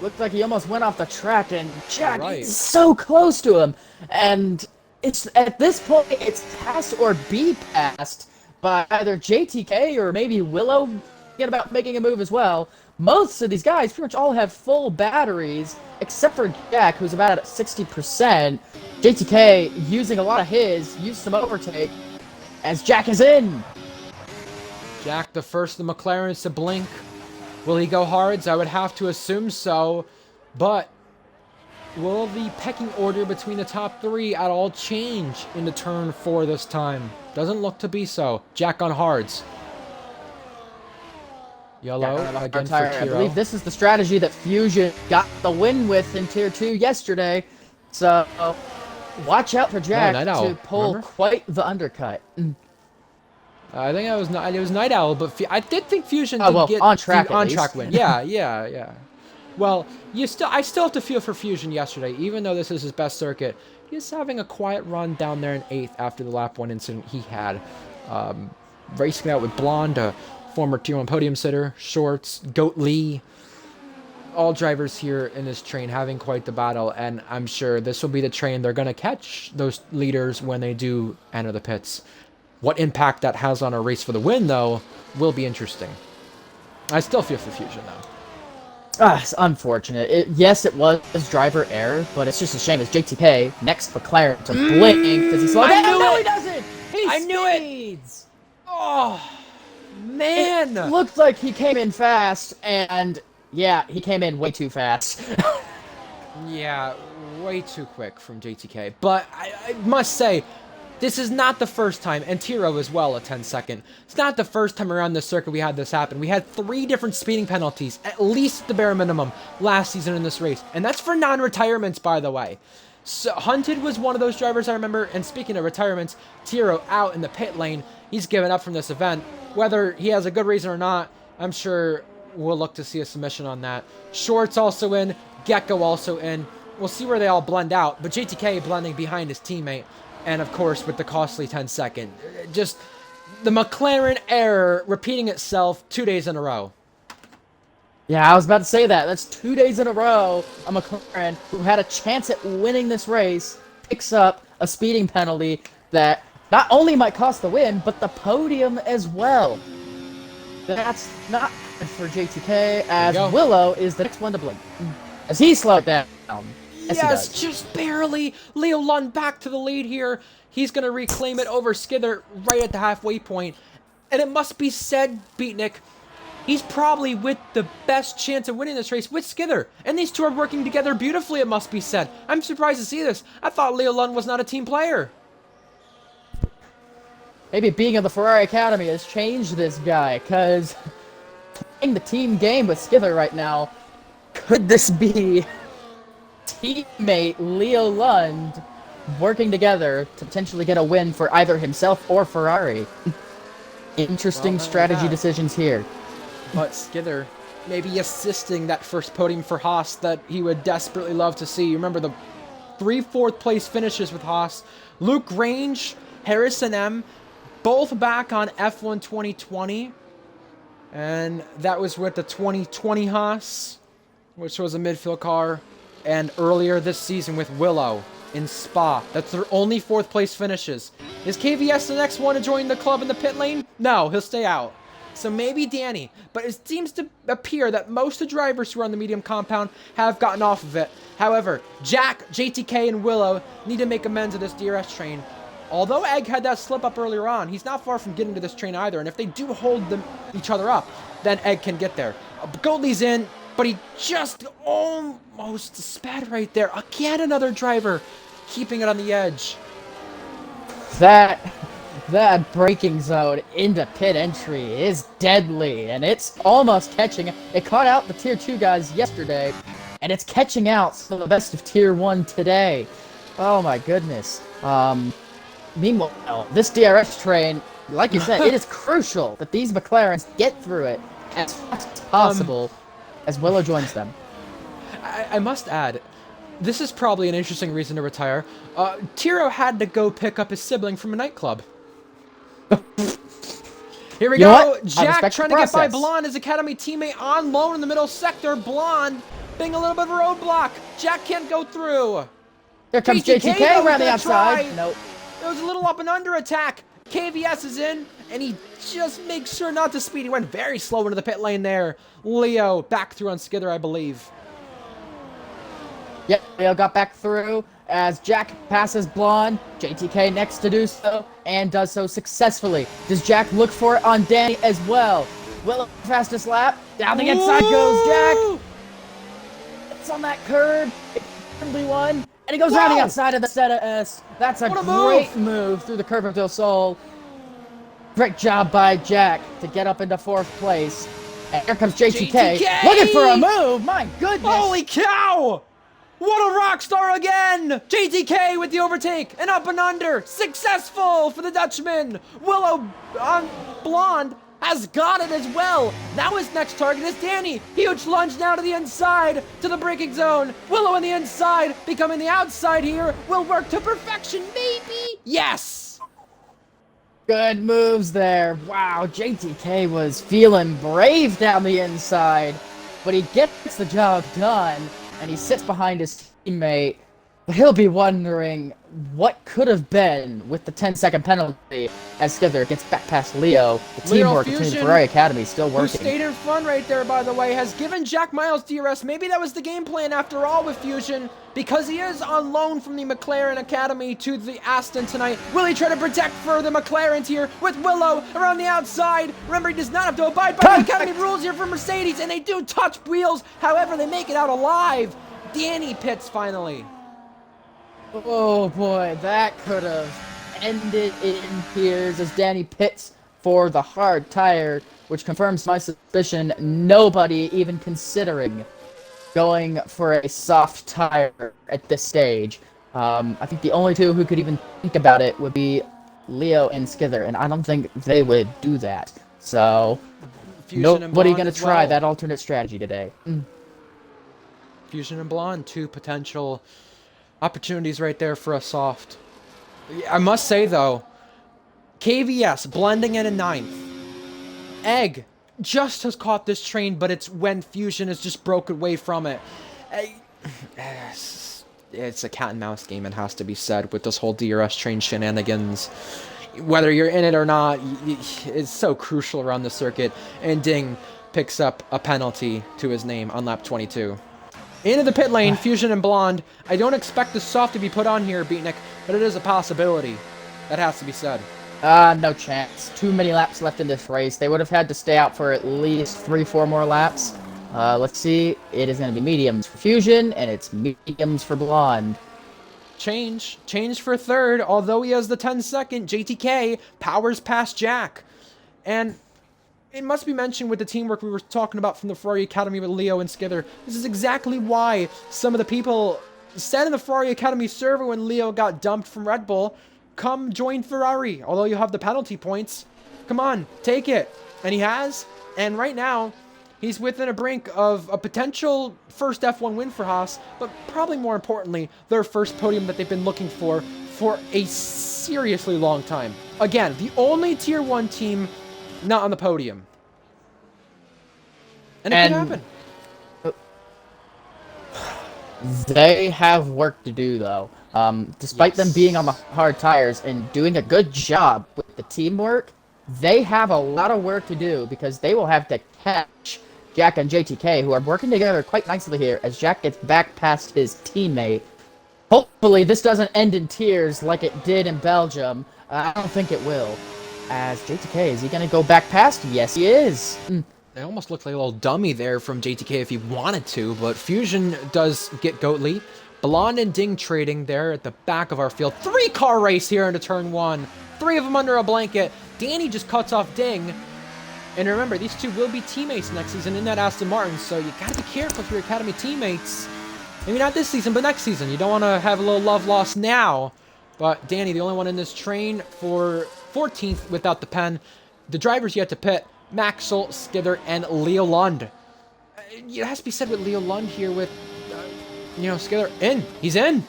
Looked like he almost went off the track, and Jack is so close to him. And it's at this point, it's pass or be passed by either JTK or maybe Willow get about making a move as well. Most of these guys pretty much all have full batteries, except for Jack, who's about at 60%. JTK using a lot of his, used some overtake, as Jack is in. Jack, the first of the McLarens to blink. Will he go hards? I would have to assume so, but will the pecking order between the top 3 at all change into turn 4 this time? Doesn't look to be so. Jack on hards. Yellow again for Tiro. I believe this is the strategy that Fusion got the win with in Tier 2 yesterday. So, watch out for Jack to pull quite the undercut. I think it was Night Owl, but I did think Fusion did get on track win. Yeah. Well, I still have to feel for Fusion yesterday, even though this is his best circuit. He's having a quiet run down there in 8th after the lap 1 incident he had. Racing out with Blonde, a former Tier 1 podium sitter, Shorts, Goat Lee. All drivers here in this train having quite the battle, and I'm sure this will be the train they're going to catch those leaders when they do enter the pits. What impact that has on a race for the win, though, will be interesting. I still feel for Fusion, though. It's unfortunate. Yes, it was driver error, but it's just a shame. It's JTK next McLaren to blink because he's like, no, he doesn't. I knew it. Oh, man. It looked like he came in fast, and yeah, he came in way too fast. Yeah, way too quick from JTK. But I must say, this is not the first time, and Tiro as well, a 10-second. It's not the first time around this circuit we had this happen. We had 3 different speeding penalties, at least the bare minimum, last season in this race. And that's for non-retirements, by the way. So Hunted was one of those drivers I remember, and speaking of retirements, Tiro out in the pit lane. He's given up from this event. Whether he has a good reason or not, I'm sure we'll look to see a submission on that. Shorts also in, Gecko also in. We'll see where they all blend out, but JTK blending behind his teammate. And, of course, with the costly 10-second. Just the McLaren error repeating itself 2 days in a row. Yeah, I was about to say that. That's 2 days in a row. A McLaren who had a chance at winning this race picks up a speeding penalty that not only might cost the win, but the podium as well. That's not good for JTK, as Willow is the next one to blink. As he slowed down. Yes, just barely. Leo Lund back to the lead here. He's going to reclaim it over Skidder right at the halfway point. And it must be said, Beatnik, he's probably with the best chance of winning this race with Skidder. And these two are working together beautifully, it must be said. I'm surprised to see this. I thought Leo Lund was not a team player. Maybe being in the Ferrari Academy has changed this guy, because playing the team game with Skidder right now, could this be teammate Leo Lund working together to potentially get a win for either himself or Ferrari? Interesting strategy decisions here. But Skidder maybe assisting that first podium for Haas that he would desperately love to see. You remember the 3 fourth place finishes with Haas. Luke Grange, Harrison M, both back on F1 2020. And that was with the 2020 Haas, which was a midfield car. And earlier this season with Willow in Spa. That's their only 4th place finishes. Is KVS the next one to join the club in the pit lane? No, he'll stay out. So maybe Danny, but it seems to appear that most of the drivers who are on the medium compound have gotten off of it. However, Jack, JTK, and Willow need to make amends to this DRS train. Although Egg had that slip up earlier on, he's not far from getting to this train either, and if they do hold each other up, then Egg can get there. Goldie's in, but he just almost spat right there. Again, another driver keeping it on the edge. That braking zone into pit entry is deadly, and it's almost catching. It caught out the Tier 2 guys yesterday, and it's catching out some of the best of Tier 1 today. Oh my goodness. Meanwhile, this DRS train, like you said, it is crucial that these McLarens get through it as fast as possible as Willow joins them. I must add, this is probably an interesting reason to retire. Tiro had to go pick up his sibling from a nightclub. Here we go. Jack trying to get by Blonde, his academy teammate on loan in the middle sector. Blonde being a little bit of a roadblock. Jack can't go through. There comes JTK around the outside. Nope. There was a little up and under attack. KVS is in, and he just makes sure not to speed. He went very slow into the pit lane there. Leo back through on Skither, I believe. Yep, Leo got back through as Jack passes Blonde. JTK next to do so, and does so successfully. Does Jack look for it on Danny as well? Willow, fastest lap. Down the inside goes Jack. It's on that curb. It's one. And he goes around the outside of the Zeta S. That's a great move through the curve of Del Sol. Great job by Jack to get up into 4th place. And here comes JTK. Looking for a move. My goodness. Holy cow. What a rock star again. JTK with the overtake. And up and under. Successful for the Dutchman. Willow on Blonde has got it as well. Now his next target is Danny. Huge lunge now to the inside, to the braking zone. Willow on the inside, becoming the outside here. Will work to perfection, maybe? Yes! Good moves there. Wow, JTK was feeling brave down the inside, but he gets the job done, and he sits behind his teammate. He'll be wondering what could have been with the 10-second penalty as Skither gets back past Leo. The teamwork between the Ferrari Academy still working. Who stayed in front right there, by the way, has given Jack Miles DRS. Maybe that was the game plan after all with Fusion, because he is on loan from the McLaren Academy to the Aston tonight. Will he try to protect for the McLarens here with Willow around the outside? Remember, he does not have to abide by the Academy rules here for Mercedes, and they do touch wheels. However, they make it out alive. Danny pits finally. Oh boy, that could have ended in tears as Danny pits for the hard tire, which confirms my suspicion nobody even considering going for a soft tire at this stage. I think the only two who could even think about it would be Leo and Skither, and I don't think they would do that. So, nobody gonna try that alternate strategy today. Fusion and Blonde, 2 potential opportunities right there for a soft. I must say, though, KVS blending in 9th. Egg just has caught this train, but it's when Fusion has just broke away from it. It's a cat and mouse game, it has to be said, with this whole DRS train shenanigans. Whether you're in it or not, it's so crucial around the circuit. And Ding picks up a penalty to his name on lap 22. Into the pit lane, Fusion and Blonde. I don't expect the soft to be put on here, Beatnik, but it is a possibility. That has to be said. No chance. Too many laps left in this race. They would have had to stay out for at least 3-4 more laps. Let's see. It is going to be mediums for Fusion, and it's mediums for Blonde. Change for 3rd, although he has the 10-second. JTK powers past Jack. And it must be mentioned with the teamwork we were talking about from the Ferrari Academy with Leo and Skither. This is exactly why some of the people said in the Ferrari Academy server when Leo got dumped from Red Bull, come join Ferrari. Although you have the penalty points, come on, take it. And he has. And right now, He's within a brink of a potential first F1 win for Haas, but probably more importantly, their first podium that they've been looking for a seriously long time. Again, the only Tier 1 team not on the podium. And it could happen. They have work to do, though. Despite them being on the hard tires and doing a good job with the teamwork, they have a lot of work to do because they will have to catch Jack and JTK, who are working together quite nicely here as Jack gets back past his teammate. Hopefully, this doesn't end in tears like it did in Belgium. I don't think it will. As JTK, is he going to go back past? Yes, he is. It almost looked like a little dummy there from JTK if he wanted to, but Fusion does get Goatly. Blonde and Ding trading there at the back of our field. 3-car race here into turn 1. 3 of them under a blanket. Danny just cuts off Ding. And remember, these two will be teammates next season in that Aston Martin, so you gotta be careful with your academy teammates. Maybe not this season, but next season. You don't want to have a little love lost now. But Danny, the only one in this train for 14th without the pen. The drivers yet to pit. Maxwell, Skither, and Leo Lund. It has to be said with Leo Lund here with, Skither in. He's in.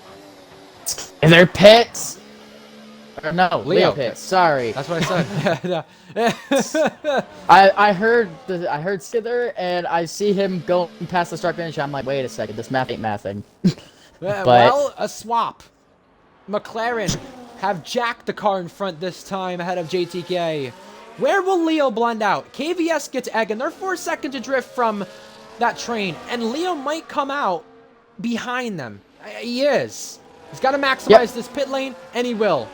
And they're pits. Or no, Leo pits. Sorry. That's what I said. I heard Skither, and I see him going past the start finish. I'm like, wait a second, this math ain't mathing. Well, a swap. McLaren have jacked the car in front this time ahead of JTK. Where will Leo blend out? KVS gets egg, and they're 4 seconds adrift from that train. And Leo might come out behind them. He is. He's got to maximize this pit lane, and he will.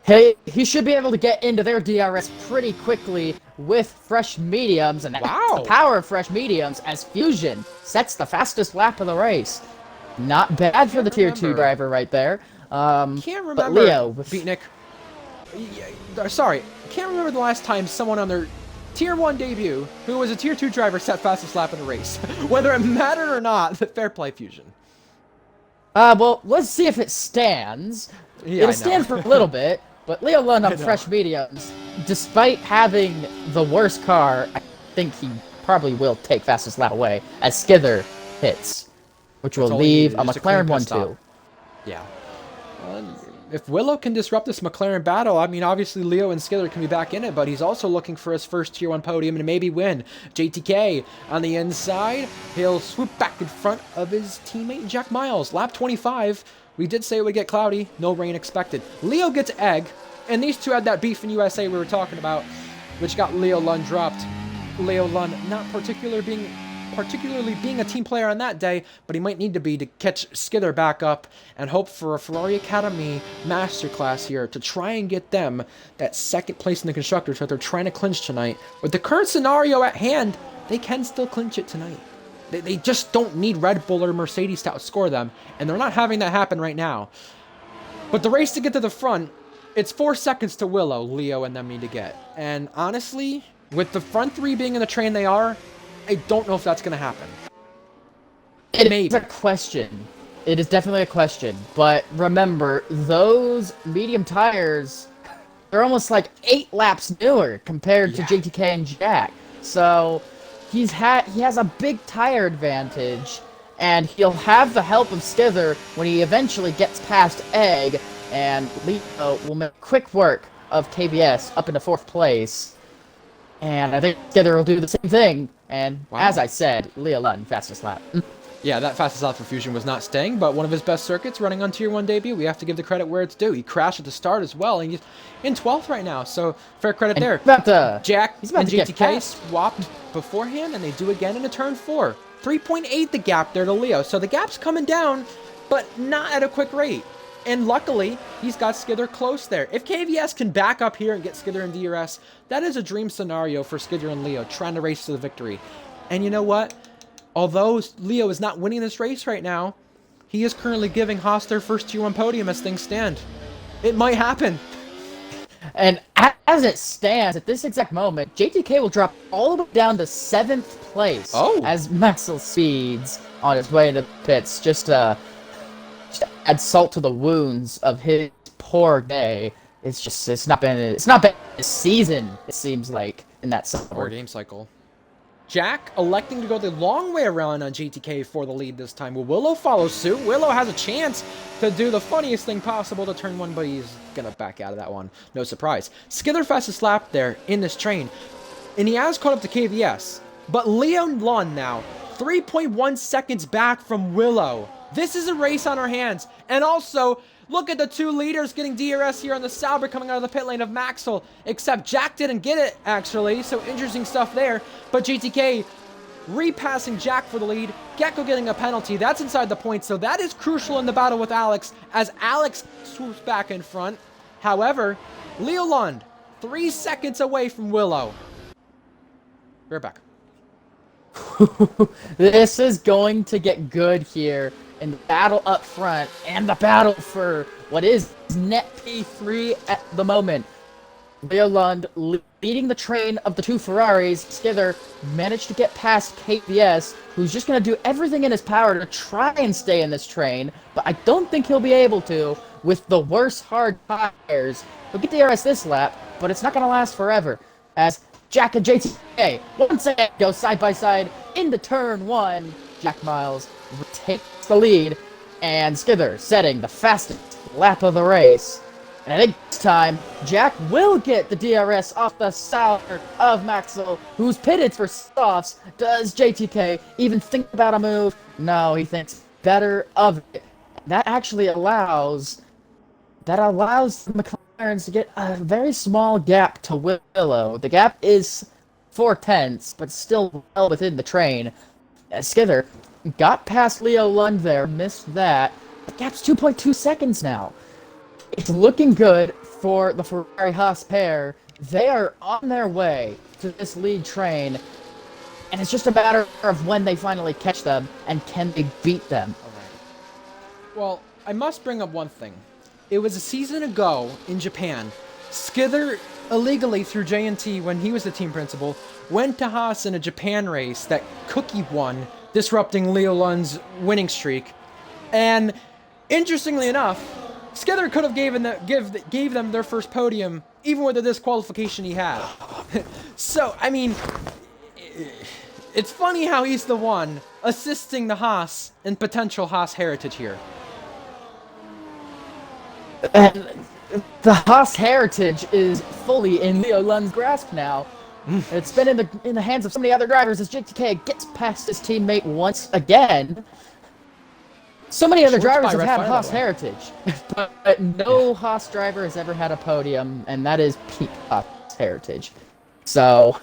Hey, he should be able to get into their DRS pretty quickly with fresh mediums, and that's the power of fresh mediums as Fusion sets the fastest lap of the race. Not bad for the Tier 2 driver right there. Can't remember. But Leo, Beatnik. Sorry, can't remember the last time someone on their Tier 1 debut, who was a Tier 2 driver, set fastest lap in a race. Whether it mattered or not, fair play, Fusion. Well, let's see if it stands. Yeah, it'll stand for a little bit, but Leo Lund on fresh mediums, despite having the worst car, I think he probably will take fastest lap away as Skither hits, which will leave a McLaren 1-2. Yeah. If Willow can disrupt this McLaren battle, I mean, obviously Leo and Skither can be back in it, but he's also looking for his first Tier 1 podium and maybe win. JTK on the inside. He'll swoop back in front of his teammate Jack Miles. Lap 25. We did say it would get cloudy. No rain expected. Leo gets egg, and these two had that beef in USA we were talking about, which got Leo Lund dropped. Leo Lund not particularly being a team player on that day, but he might need to be to catch Skither back up and hope for a Ferrari Academy masterclass here to try and get them that second place in the Constructors that they're trying to clinch tonight. With the current scenario at hand, they can still clinch it tonight. They just don't need Red Bull or Mercedes to outscore them, and they're not having that happen right now. But the race to get to the front, it's 4 seconds to Willow, Leo, and them need to get. And honestly, with the front three being in the train they are, I don't know if that's going to happen. It is a question. It is definitely a question. But remember, those medium tires, they're almost like 8 laps newer compared to JTK and Jack. So he has a big tire advantage, and he'll have the help of Skither when he eventually gets past Egg, and Leo will make quick work of KBS up into 4th place. And I think Skither will do the same thing. And as I said, Leo Lund, fastest lap. Yeah, that fastest lap for Fusion was not staying, but one of his best circuits running on Tier 1 debut. We have to give the credit where it's due. He crashed at the start as well, and he's in 12th right now, so fair credit there. Jack and JTK swapped beforehand, and they do again in a turn 4. 3.8 the gap there to Leo, so the gap's coming down, but not at a quick rate. And luckily, he's got Skither close there. If KVS can back up here and get Skither in DRS, that is a dream scenario for Skither and Leo, trying to race to the victory. And you know what? Although Leo is not winning this race right now, he is currently giving Haas their first Tier 1 podium as things stand. It might happen. And as it stands, at this exact moment, JTK will drop all the way down to 7th place as Maxwell speeds on his way into the pits, just to add salt to the wounds of his poor day. It's not been a season, it seems like. in that Or cycle. game cycle. Jack electing to go the long way around on JTK for the lead this time. Will Willow follow suit? Willow has a chance to do the funniest thing possible to turn one, but he's going to back out of that one. No surprise. Skither fastest lap there in this train. And he has caught up to KVS. But Leo Lund now, 3.1 seconds back from Willow. This is a race on our hands. And also, look at the two leaders getting DRS here on the Sauber coming out of the pit lane of Maxwell. Except Jack didn't get it, actually. So interesting stuff there. But GTK repassing Jack for the lead. Gecko getting a penalty. That's inside the point. So that is crucial in the battle with Alex as Alex swoops back in front. However, Leo Lund, 3 seconds away from Willow. We're back. This is going to get good here in the battle up front and the battle for what is net P3 at the moment. Leo Lund leading the train of the two Ferraris. Skither managed to get past KVS, who's just going to do everything in his power to try and stay in this train, but I don't think he'll be able to with the worst hard tires. He'll get DRS this lap, but it's not going to last forever, as Jack and JTK once again go side by side into turn 1. Jack Miles takes the lead, and Skither setting the fastest lap of the race. And I think this time, Jack will get the DRS off the Sauber of Maxwell, who's pitted for softs. Does JTK even think about a move? No, he thinks better of it. That actually allows the McLarens to get a very small gap to Willow. The gap is 4/10, but still well within the train. Skither got past Leo Lund there, missed that. The gap's 2.2 seconds now. It's looking good for the Ferrari-Haas pair. They are on their way to this lead train, and it's just a matter of when they finally catch them and can they beat them. All right. Well, I must bring up one thing. It was a season ago in Japan. Skither, illegally through J&T when he was the team principal, went to Haas in a Japan race that Cookie won, disrupting Leo Lund's winning streak. And interestingly enough, Skither could have gave them their first podium, even with the disqualification he had. So, I mean, it's funny how he's the one assisting the Haas in potential Haas heritage here. And the Haas heritage is fully in Leo Lund's grasp now. It's been in the hands of so many other drivers as JTK gets past his teammate once again. So many other drivers have had Haas heritage, but no Haas driver has ever had a podium, and that is peak Haas heritage. So,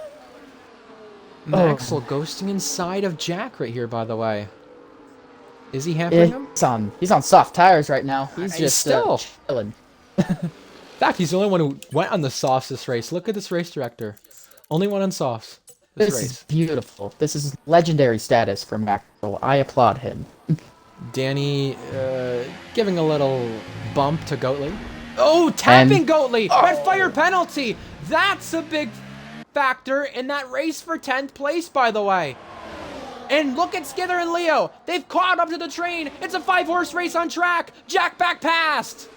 Maxwell ghosting inside of Jack right here, by the way. Is he hampering him? He's on soft tires right now. He's He's just still chilling. In fact, he's the only one who went on the softs this race. Look at this race director. Only one on softs. This race is beautiful. This is legendary status for Maxwell. I applaud him. Danny giving a little bump to Goatley. Oh, tapping Goatley! Red fire penalty! That's a big factor in that race for 10th place, by the way. And look at Skither and Leo. They've caught up to the train. It's a 5-horse race on track. Jack back past.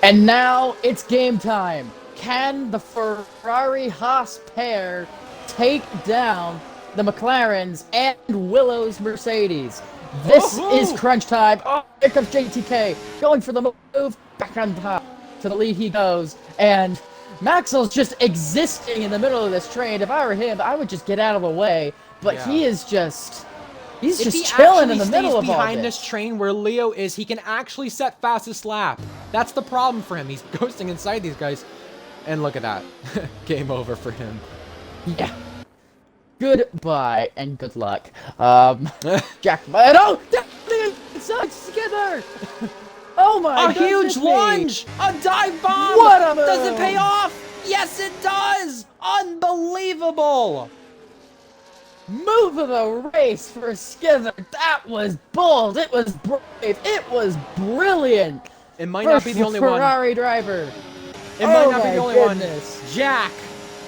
And now it's game time. Can the Ferrari-Haas pair take down the McLarens and Willow's Mercedes? This is crunch time. Oh, here comes JTK going for the move. Back on top. To the lead he goes. And Maxwell's just existing in the middle of this train. If I were him, I would just get out of the way. But he is just... He's just chilling in the middle of all behind this train where Leo is, he can actually set fastest lap. That's the problem for him. He's ghosting inside these guys. And look at that. Game over for him. Yeah. Goodbye and good luck. Jack... Oh! It's together! Oh my goodness. A huge lunge! A dive bomb! What a move! Does it pay off? Yes, it does! Unbelievable! Move of the race for Skither. That was bold. It was brave. It was brilliant. It might not be the only one. Ferrari driver. It might not be the only one. Jack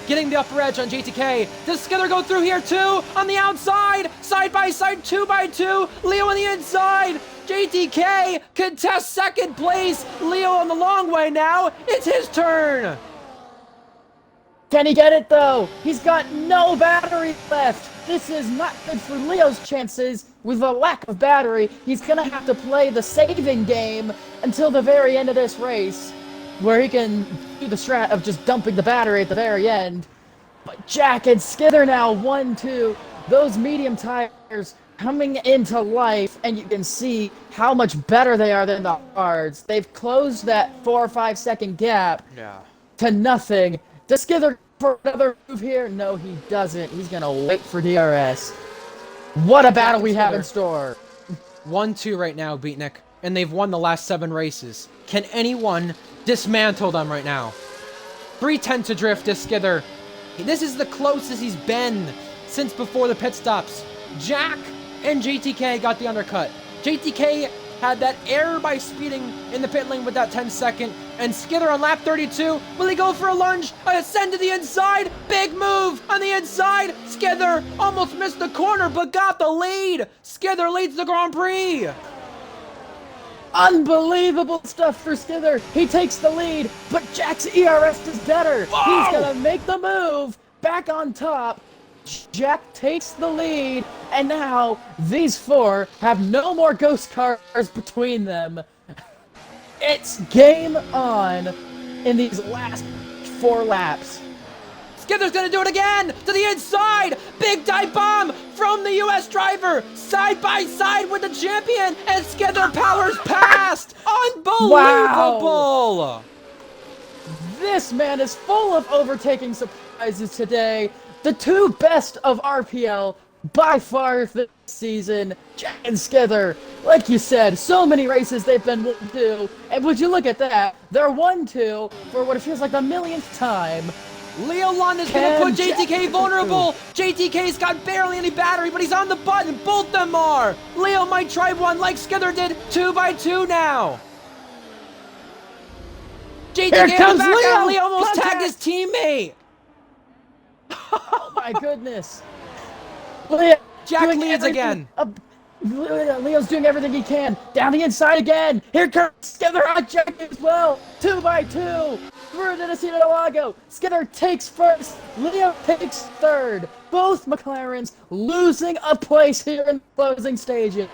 getting the upper edge on JTK. Does Skither go through here too? On the outside, side by side, 2x2. Leo on the inside. JTK contests second place. Leo on the long way now. It's his turn. Can he get it though? He's got no battery left. This is not good for Leo's chances. With a lack of battery, he's gonna have to play the saving game until the very end of this race, where he can do the strat of just dumping the battery at the very end. But Jack and Skither now 1-2. Those medium tires coming into life, and you can see how much better they are than the hards. They've closed that 4 or 5 second gap to nothing. Does Skither go for another move here? No, he doesn't. He's gonna wait for DRS. What a battle we have in store. 1-2 right now, Beatnik, and they've won the last 7 races. Can anyone dismantle them right now? 3-10 to drift to Skither. This is the closest he's been since before the pit stops. Jack and JTK got the undercut. JTK had that error by speeding in the pit lane with that 10-second. And Skither on lap 32. Will he go for a lunge? A ascend to the inside. Big move on the inside. Skither almost missed the corner but got the lead. Skither leads the Grand Prix. Unbelievable stuff for Skither. He takes the lead, but Jack's ERS is better. Whoa! He's gonna make the move back on top. Jack takes the lead, and now these 4 have no more ghost cars between them. It's game on in these last 4 laps. Skither's gonna do it again to the inside. Big dive bomb from the US driver, side by side with the champion, and Skither powers past. Unbelievable! Wow. This man is full of overtaking surprises today. The 2 best of RPL by far this season, Jack and Skither. Like you said, so many races they've been 1-2, and would you look at that? They're 1-2 for what it feels like the millionth time. Leo Lund is going to put JTK vulnerable. JTK's got barely any battery, but he's on the button. Both them are. Leo might try one like Skither did, 2x2 now. JTK comes back Leo. out. Leo almost Contact. tagged his teammate. Oh my goodness. Leo Jack doing leads everything- again. Leo's doing everything he can. Down the inside again. Here comes Skither on Jack as well. 2x2. Through to the Lago. Skither takes first. Leo takes third. Both McLarens losing a place here in the closing stages.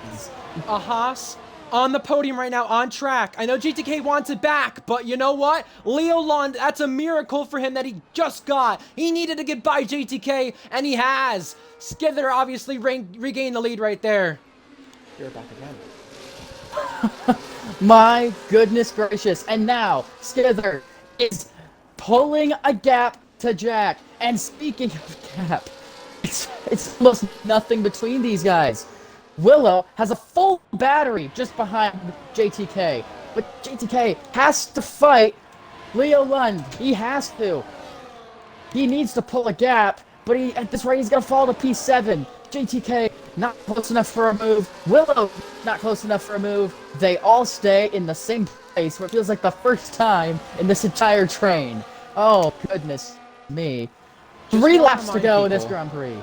A Haas on the podium right now, on track. I know GTK wants it back, but you know what? Leo Lund, that's a miracle for him that he just got. He needed to get by JTK, and he has. Skither obviously regained the lead right there. You're back again. My goodness gracious. And now, Skither is pulling a gap to Jack. And speaking of gap, it's almost nothing between these guys. Willow has a full battery just behind JTK. But JTK has to fight Leo Lund. He has to. He needs to pull a gap, but at this rate he's going to fall to P7. JTK not close enough for a move. Willow not close enough for a move. They all stay in the same place where it feels like the first time in this entire train. Oh, goodness me. 3 laps to go in this Grand Prix.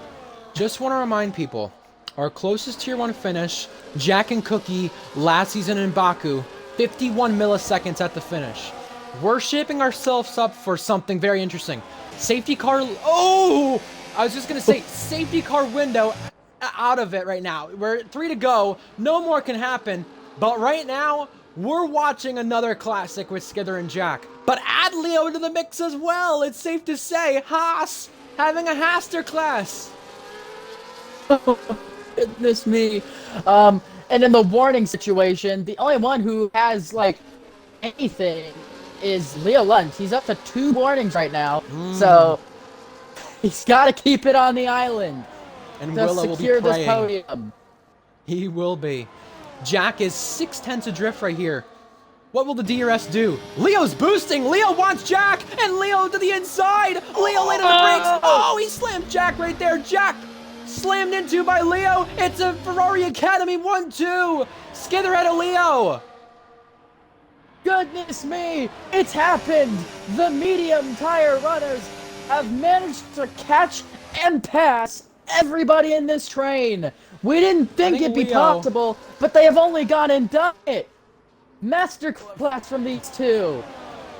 Just want to remind people, our closest Tier 1 finish, Jack and Cookie, last season in Baku, 51 milliseconds at the finish. We're shaping ourselves up for something very interesting. Safety car, oh! I was just going to say, safety car window out of it right now. We're at 3 to go, no more can happen, but right now, we're watching another classic with Skither and Jack. But add Leo into the mix as well, it's safe to say, Haas, having a Haster class. Oh, goodness me. And in the warning situation, the only one who has, like, anything is Leo Lund. He's up to 2 warnings right now, so he's got to keep it on the island And to Willow secure will be this praying. podium. He will be. Jack is 6/10 to drift right here. What will the DRS do? Leo's boosting. Leo wants Jack, and Leo to the inside. Leo landed the brakes. Oh, he slammed Jack right there. Jack slammed into by Leo. It's a Ferrari Academy 1-2. Skither ahead of Leo. Goodness me! It's happened! The medium tire runners have managed to catch and pass everybody in this train. We didn't think it'd be Leo- possible, but they have only gone and done it. Masterclass from these 2.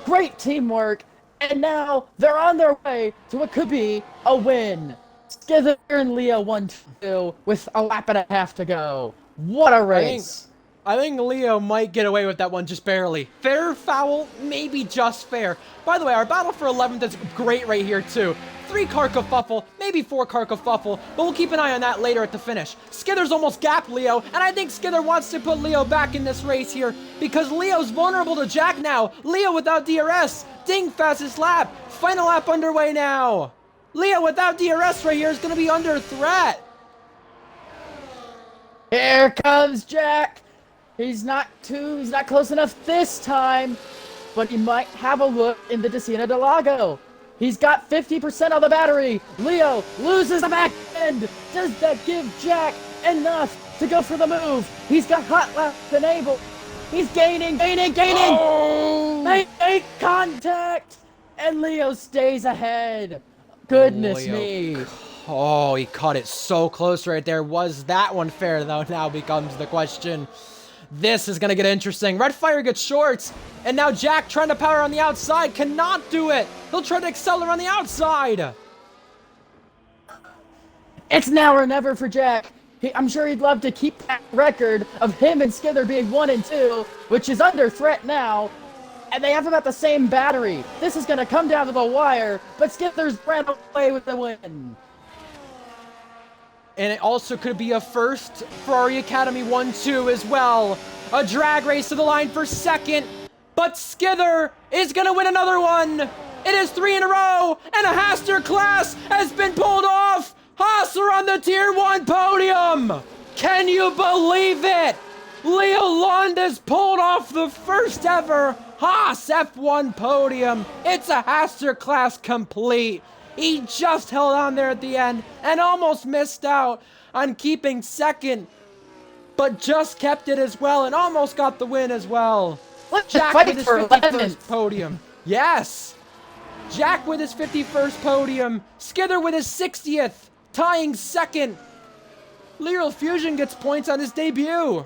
Great teamwork, And now they're on their way to what could be a win. Skither and Leo 1-2 with a lap and a half to go. What a race. I think Leo might get away with that one just barely. Fair, foul, maybe just fair. By the way, our battle for 11th is great right here too. 3-car kerfuffle, maybe 4-car kerfuffle, but we'll keep an eye on that later at the finish. Skither's almost gapped Leo, and I think Skither wants to put Leo back in this race here because Leo's vulnerable to Jack now. Leo without DRS, ding, fastest lap, final lap underway now. Leo without DRS right here is going to be under threat. Here comes Jack. He's not close enough this time, but he might have a look in the Decina del Lago. He's got 50% of the battery. Leo loses the back end. Does that give Jack enough to go for the move? He's got hot lap enabled. He's gaining. Oh! Make contact, and Leo stays ahead. Goodness me. Oh, he caught it so close right there. Was that one fair, though? Now becomes the question. This is going to get interesting. Red Fire gets shorts, and now Jack trying to power on the outside cannot do it. He'll try to accelerate on the outside. It's now or never for Jack. I'm sure he'd love to keep that record of him and Skither being 1 and 2, which is under threat now. And they have about the same battery. This is going to come down to the wire, but Skither's ran away with the win. And it also could be a first Ferrari Academy 1-2 as well. A drag race to the line for second. But Skither is going to win another one. It is 3 in a row. And a Haster class has been pulled off. Haas are on the Tier 1 podium. Can you believe it? Leo Lund has pulled off the first ever Haas F1 podium. It's a Haster class complete. He just held on there at the end and almost missed out on keeping second, but just kept it as well and almost got the win as well. Jack with his 51st podium. Yes! Jack with his 51st podium. Skither with his 60th, tying second. Lyral Fusion gets points on his debut.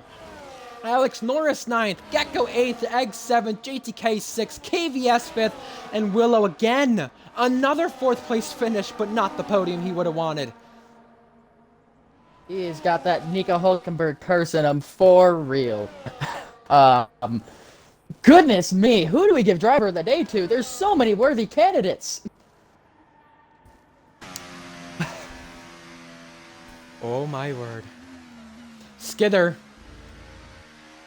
Alex Norris 9th, Gecko 8th, Egg 7th, JTK 6th, KVS 5th, and Willow again. Another 4th place finish, but not the podium he would have wanted. He's got that Nico Hulkenberg curse in him for real. Goodness me, who do we give driver of the day to? There's so many worthy candidates. Oh my word. Skither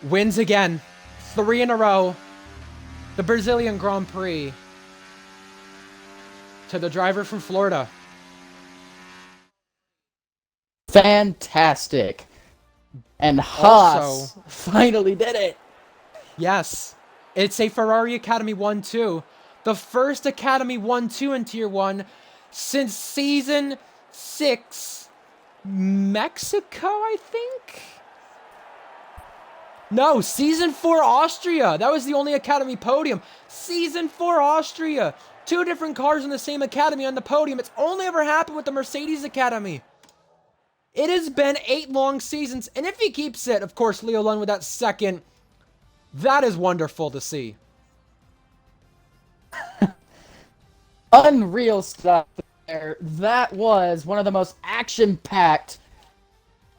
wins again. 3 in a row. The Brazilian Grand Prix. To the driver from Florida. Fantastic. And Haas finally did it. Yes. It's a Ferrari Academy 1-2. The first Academy 1-2 in Tier 1 since Season 6 Mexico, I think? No, Season 4 Austria. That was the only Academy podium. Season 4 Austria. 2 different cars in the same Academy on the podium. It's only ever happened with the Mercedes Academy. It has been 8 long seasons, and if he keeps it, of course, Leo Lund with that second, that is wonderful to see. Unreal stuff there. That was one of the most action-packed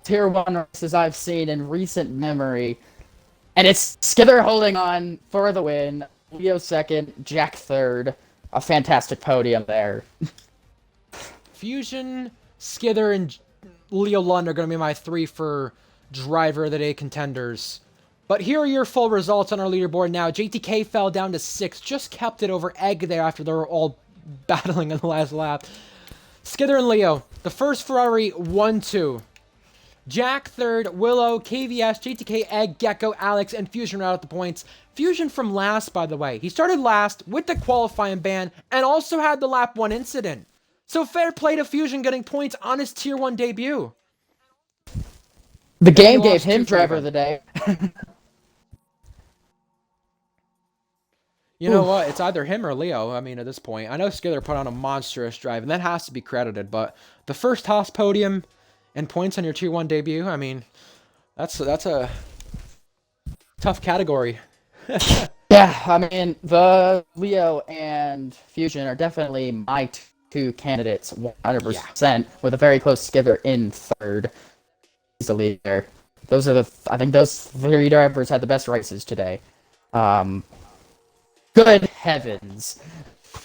Tier 1 races I've seen in recent memory. And it's Skither holding on for the win. Leo second, Jack third. A fantastic podium there. Fusion, Skither, and Leo Lund are going to be my 3 for driver of the day contenders. But here are your full results on our leaderboard now. JTK fell down to 6th, just kept it over Egg there after they were all battling in the last lap. Skither and Leo, the first Ferrari 1-2. Jack third, Willow, KVS, JTK, Egg, Gecko, Alex, and Fusion round out the points. Fusion from last, by the way. He started last with the qualifying ban and also had the lap 1 incident. So fair play to Fusion getting points on his Tier 1 debut. The game gave him driver of the day. You know what? It's either him or Leo, I mean, at this point. I know Skither put on a monstrous drive, and that has to be credited, but the first Haas podium and points on your Tier 1 debut, I mean, that's a tough category. Yeah, I mean, the Leo and Fusion are definitely my two candidates, Yeah. 100%, with a very close Skither in third. He's the leader. I think those three drivers had the best races today. Um, Good heavens.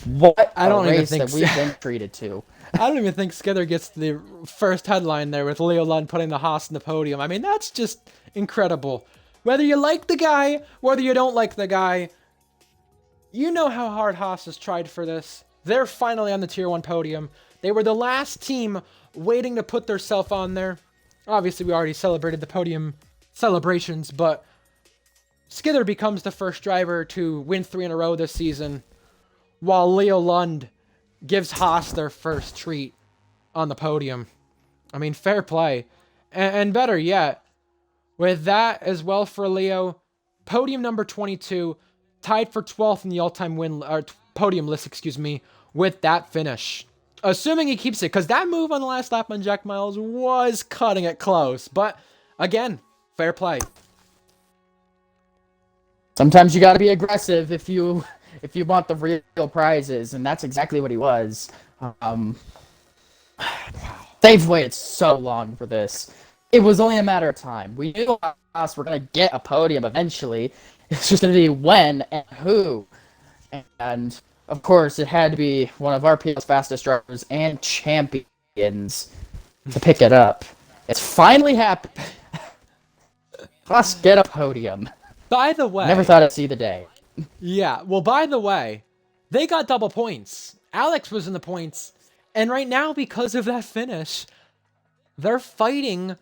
What I a don't even race think that we've been treated to. I don't even think Skither gets the first headline there with Leo Lund putting the Haas in the podium. I mean, that's just incredible. Whether you like the guy, whether you don't like the guy, you know how hard Haas has tried for this. They're finally on the Tier 1 podium. They were the last team waiting to put themselves on there. Obviously, we already celebrated the podium celebrations, but Skither becomes the first driver to win 3 in a row this season, while Leo Lund gives Haas their first treat on the podium. I mean, fair play. And better yet, with that as well for Leo, podium number 22, tied for 12th in the all-time podium list, excuse me, with that finish. Assuming he keeps it, because that move on the last lap on Jack Miles was cutting it close. But, again, fair play. Sometimes you got to be aggressive if you want the real prizes, and that's exactly what he was. Um, they've waited so long for this. It was only a matter of time. We knew us were going to get a podium eventually. It's just going to be when and who. And, of course, it had to be one of RPL's fastest drivers and champions to pick it up. It's finally happened. Us get a podium. By the way... Never thought I'd see the day. Yeah, well, by the way, they got double points. Alex was in the points. And right now, because of that finish, they're fighting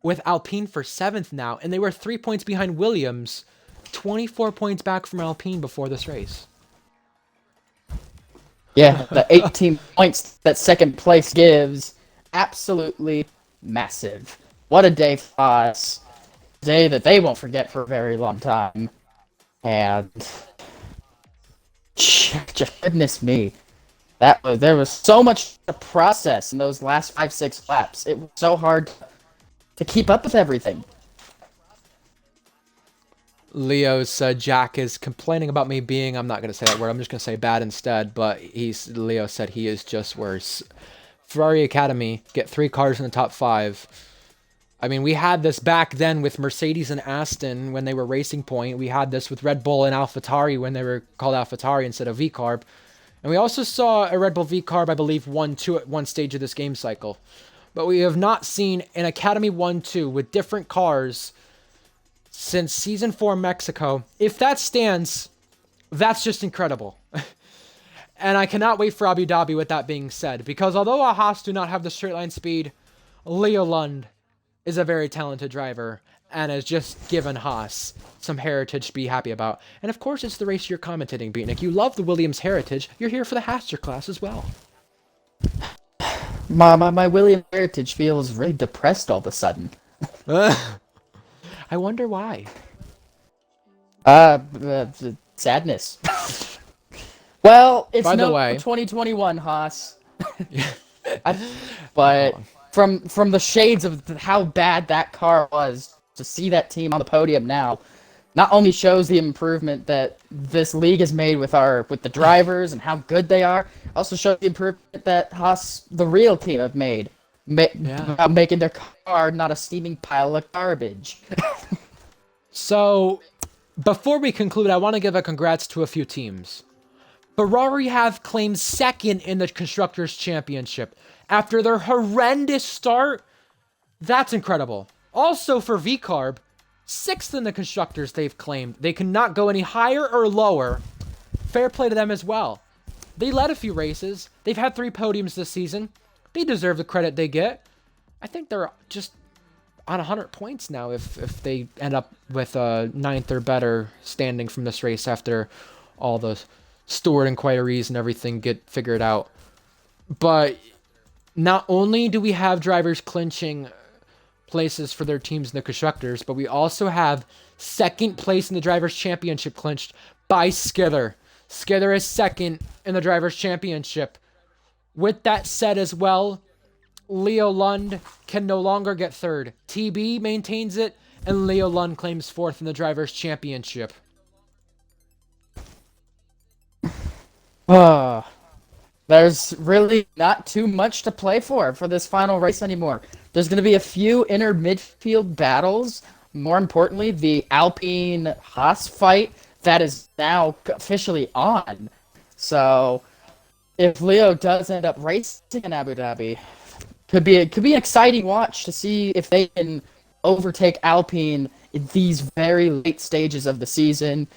with Alpine for 7th now. And they were 3 points behind Williams. 24 points back from Alpine before this race. Yeah, the 18 points that second place gives, absolutely massive. What a day for us. A day that they won't forget for a very long time. And just goodness me. There was so much to process in those last 5-6 laps. It was so hard to keep up with everything. Leo's Jack is complaining about me being, I'm not going to say that word, I'm just going to say bad instead, but Leo said he is just worse. Ferrari Academy get 3 cars in the top 5. I mean, we had this back then with Mercedes and Aston when they were Racing Point. We had this with Red Bull and AlphaTauri when they were called AlphaTauri instead of VCarb. And we also saw a Red Bull VCarb, I believe, 1-2 at one stage of this game cycle. But we have not seen an Academy 1-2 with different cars since Season 4 Mexico. If that stands, that's just incredible. And I cannot wait for Abu Dhabi with that being said. Because although Haas do not have the straight line speed, Leo Lund is a very talented driver and has just given Haas some heritage to be happy about. And of course, it's the race you're commentating, Beatnik. You love the Williams heritage. You're here for the Haster class as well. My Williams heritage feels really depressed all of a sudden. I wonder why. Sadness. Well, it's By the no way, 2021, Haas. But from the shades of how bad that car was, to see that team on the podium now, not only shows the improvement that this league has made with the drivers and how good they are, also shows the improvement that Haas, the real team, have made. Making their car not a steaming pile of garbage. So, before we conclude, I want to give a congrats to a few teams. Ferrari have claimed 2nd in the Constructors' Championship. After their horrendous start, that's incredible. Also for VCarb, 6th in the Constructors they've claimed. They cannot go any higher or lower. Fair play to them as well. They led a few races. They've had 3 podiums this season. They deserve the credit they get. I think they're just on 100 points now if they end up with a 9th or better standing from this race after all the steward inquiries and everything get figured out. But not only do we have drivers clinching places for their teams in the Constructors, but we also have 2nd place in the Drivers' Championship clinched by Skither. Skither is 2nd in the Drivers' Championship. With that said as well, Leo Lund can no longer get 3rd. TB maintains it, and Leo Lund claims 4th in the Drivers' Championship. Uh, there's really not too much to play for this final race anymore. There's going to be a few inner midfield battles. More importantly, the Alpine Haas fight that is now officially on. So if Leo does end up racing in Abu Dhabi, could be an exciting watch to see if they can overtake Alpine in these very late stages of the season.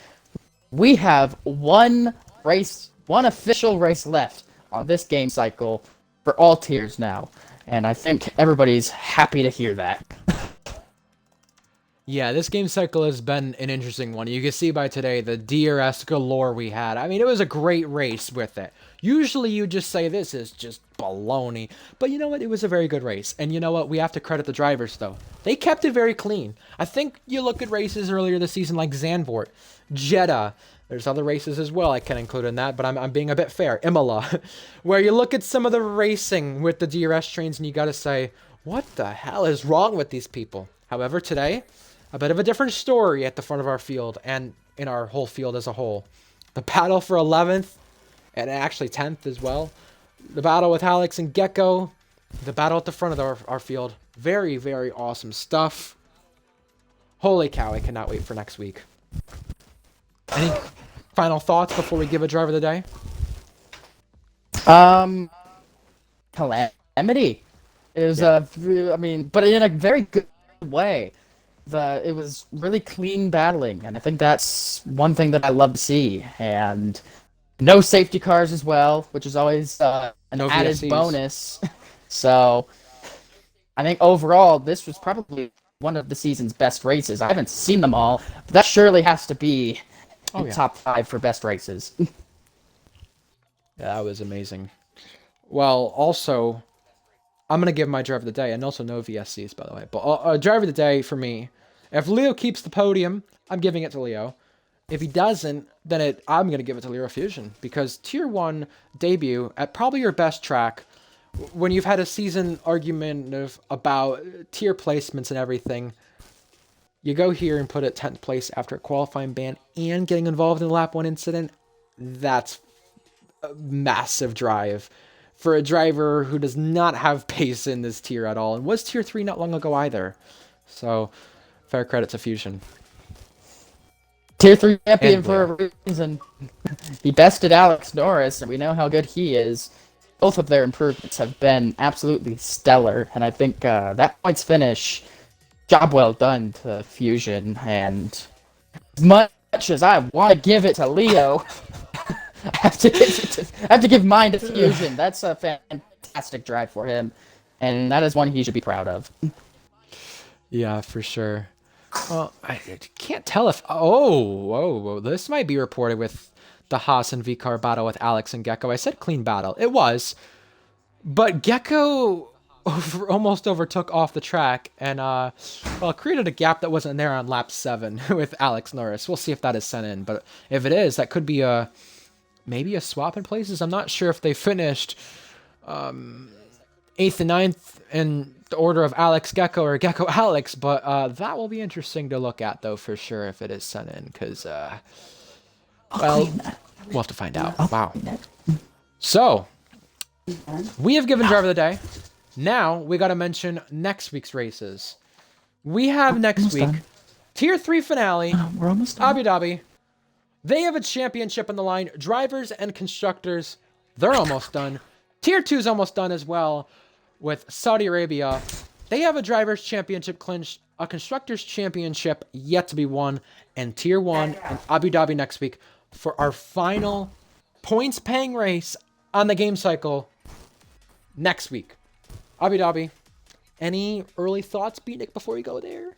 We have one official race left on this game cycle for all tiers now, and I think everybody's happy to hear that. Yeah, this game cycle has been an interesting one. You can see by today the DRS galore we had. I mean, it was a great race with it. Usually you just say this is just baloney. But you know what? It was a very good race. And you know what? We have to credit the drivers, though. They kept it very clean. I think you look at races earlier this season like Zandvoort, Jeddah. There's other races as well I can include in that, but I'm being a bit fair. Imola, where you look at some of the racing with the DRS trains and you got to say, what the hell is wrong with these people? However, today, a bit of a different story at the front of our field and in our whole field as a whole. The battle for 11th and actually 10th as well. The battle with Alex and Gecko. The battle at the front of our field. Very, very awesome stuff. Holy cow, I cannot wait for next week. Any final thoughts before we give a driver of the day? Um, Calamity is I mean, but in a very good way. It was really clean battling, and I think that's one thing that I love to see. And no safety cars as well, which is always an No added VSCs. bonus. So I think overall, this was probably one of the season's best races. I haven't seen them all, but that surely has to be Oh, in yeah. top 5 for best races. Yeah, that was amazing. Well, also, I'm going to give my driver of the day, and also no VSCs, by the way. But driver of the day for me, if Leo keeps the podium, I'm giving it to Leo. If he doesn't, then I'm going to give it to Leo Fusion. Because Tier 1 debut at probably your best track, when you've had a season argument about tier placements and everything, you go here and put it 10th place after a qualifying ban and getting involved in the lap 1 incident, that's a massive drive for a driver who does not have pace in this tier at all, and was tier 3 not long ago either. So, fair credit to Fusion. Tier 3 champion And for a reason. He bested Alex Norris, and we know how good he is. Both of their improvements have been absolutely stellar, and I think that points finish, job well done to Fusion. And as much as I want to give it to Leo, I have to give mine to Fusion. That's a fantastic drive for him, and that is one he should be proud of. Yeah, for sure. Well, I can't tell if... whoa, this might be reported with the Haas and VCAR battle with Alex and Gecko. I said clean battle. It was. But Gecko almost overtook off the track and, created a gap that wasn't there on lap 7 with Alex Norris. We'll see if that is sent in. But if it is, that could be maybe a swap in places. I'm not sure if they finished 8th and 9th in the order of Alex Gecko or Gecko Alex, but that will be interesting to look at, though, for sure, if it is sent in, because, we'll have to find out. Wow. So, we have given driver of the day. Now, we got to mention next week's races. We have next week, Tier 3 finale, We're almost done. Abu Dhabi. They have a championship on the line. Drivers and constructors, they're almost done. Tier 2 is almost done as well with Saudi Arabia. They have a drivers' championship clinched, a constructors' championship yet to be won, and Tier 1 in Abu Dhabi next week for our final points-paying race on the game cycle next week. Abu Dhabi. Any early thoughts, Beatnik, before we go there?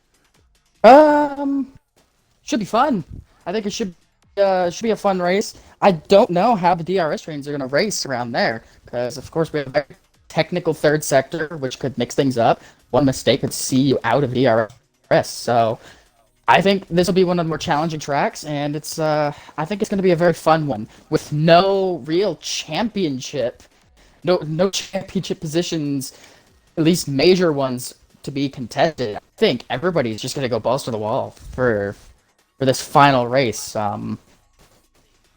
Should be fun. I think it should be a fun race. I don't know how the DRS trains are going to race around there, because of course we have a very technical third sector, which could mix things up. One mistake could see you out of DRS. So I think this will be one of the more challenging tracks, and I think it's going to be a very fun one with no real championship, no championship positions, at least major ones, to be contested. I think everybody's just going to go balls to the wall for this final race. I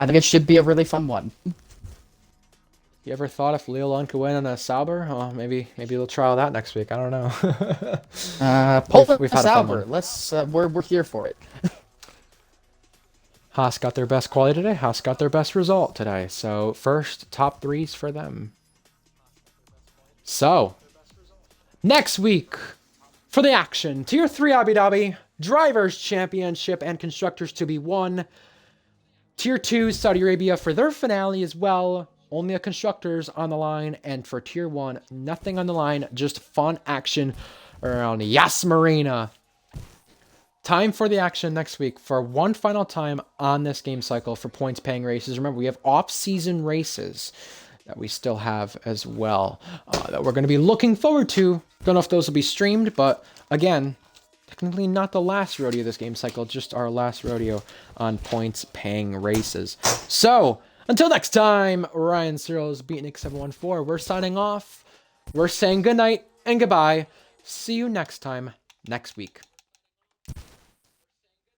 think it should be a really fun one. You ever thought if Leolund could win on a Sauber? Oh, maybe we'll trial that next week. I don't know. Pull we've us had a fun over. one. Let's. We're here for it. Haas got their best quality today. Haas got their best result today. So first top threes for them. So next week for the action, Tier 3 Abu Dhabi, Drivers' Championship and Constructors to be won. Tier 2 Saudi Arabia for their finale as well. Only a Constructors on the line. And for Tier 1, nothing on the line. Just fun action around Yas Marina. Time for the action next week for one final time on this game cycle for points paying races. Remember, we have off-season races that we still have as well that we're going to be looking forward to. Don't know if those will be streamed, but again, technically not the last rodeo of this game cycle, just our last rodeo on points paying races. So until next time, Ryan Searles, Beatnik 714. We're signing off. We're saying goodnight and goodbye. See you next time next week.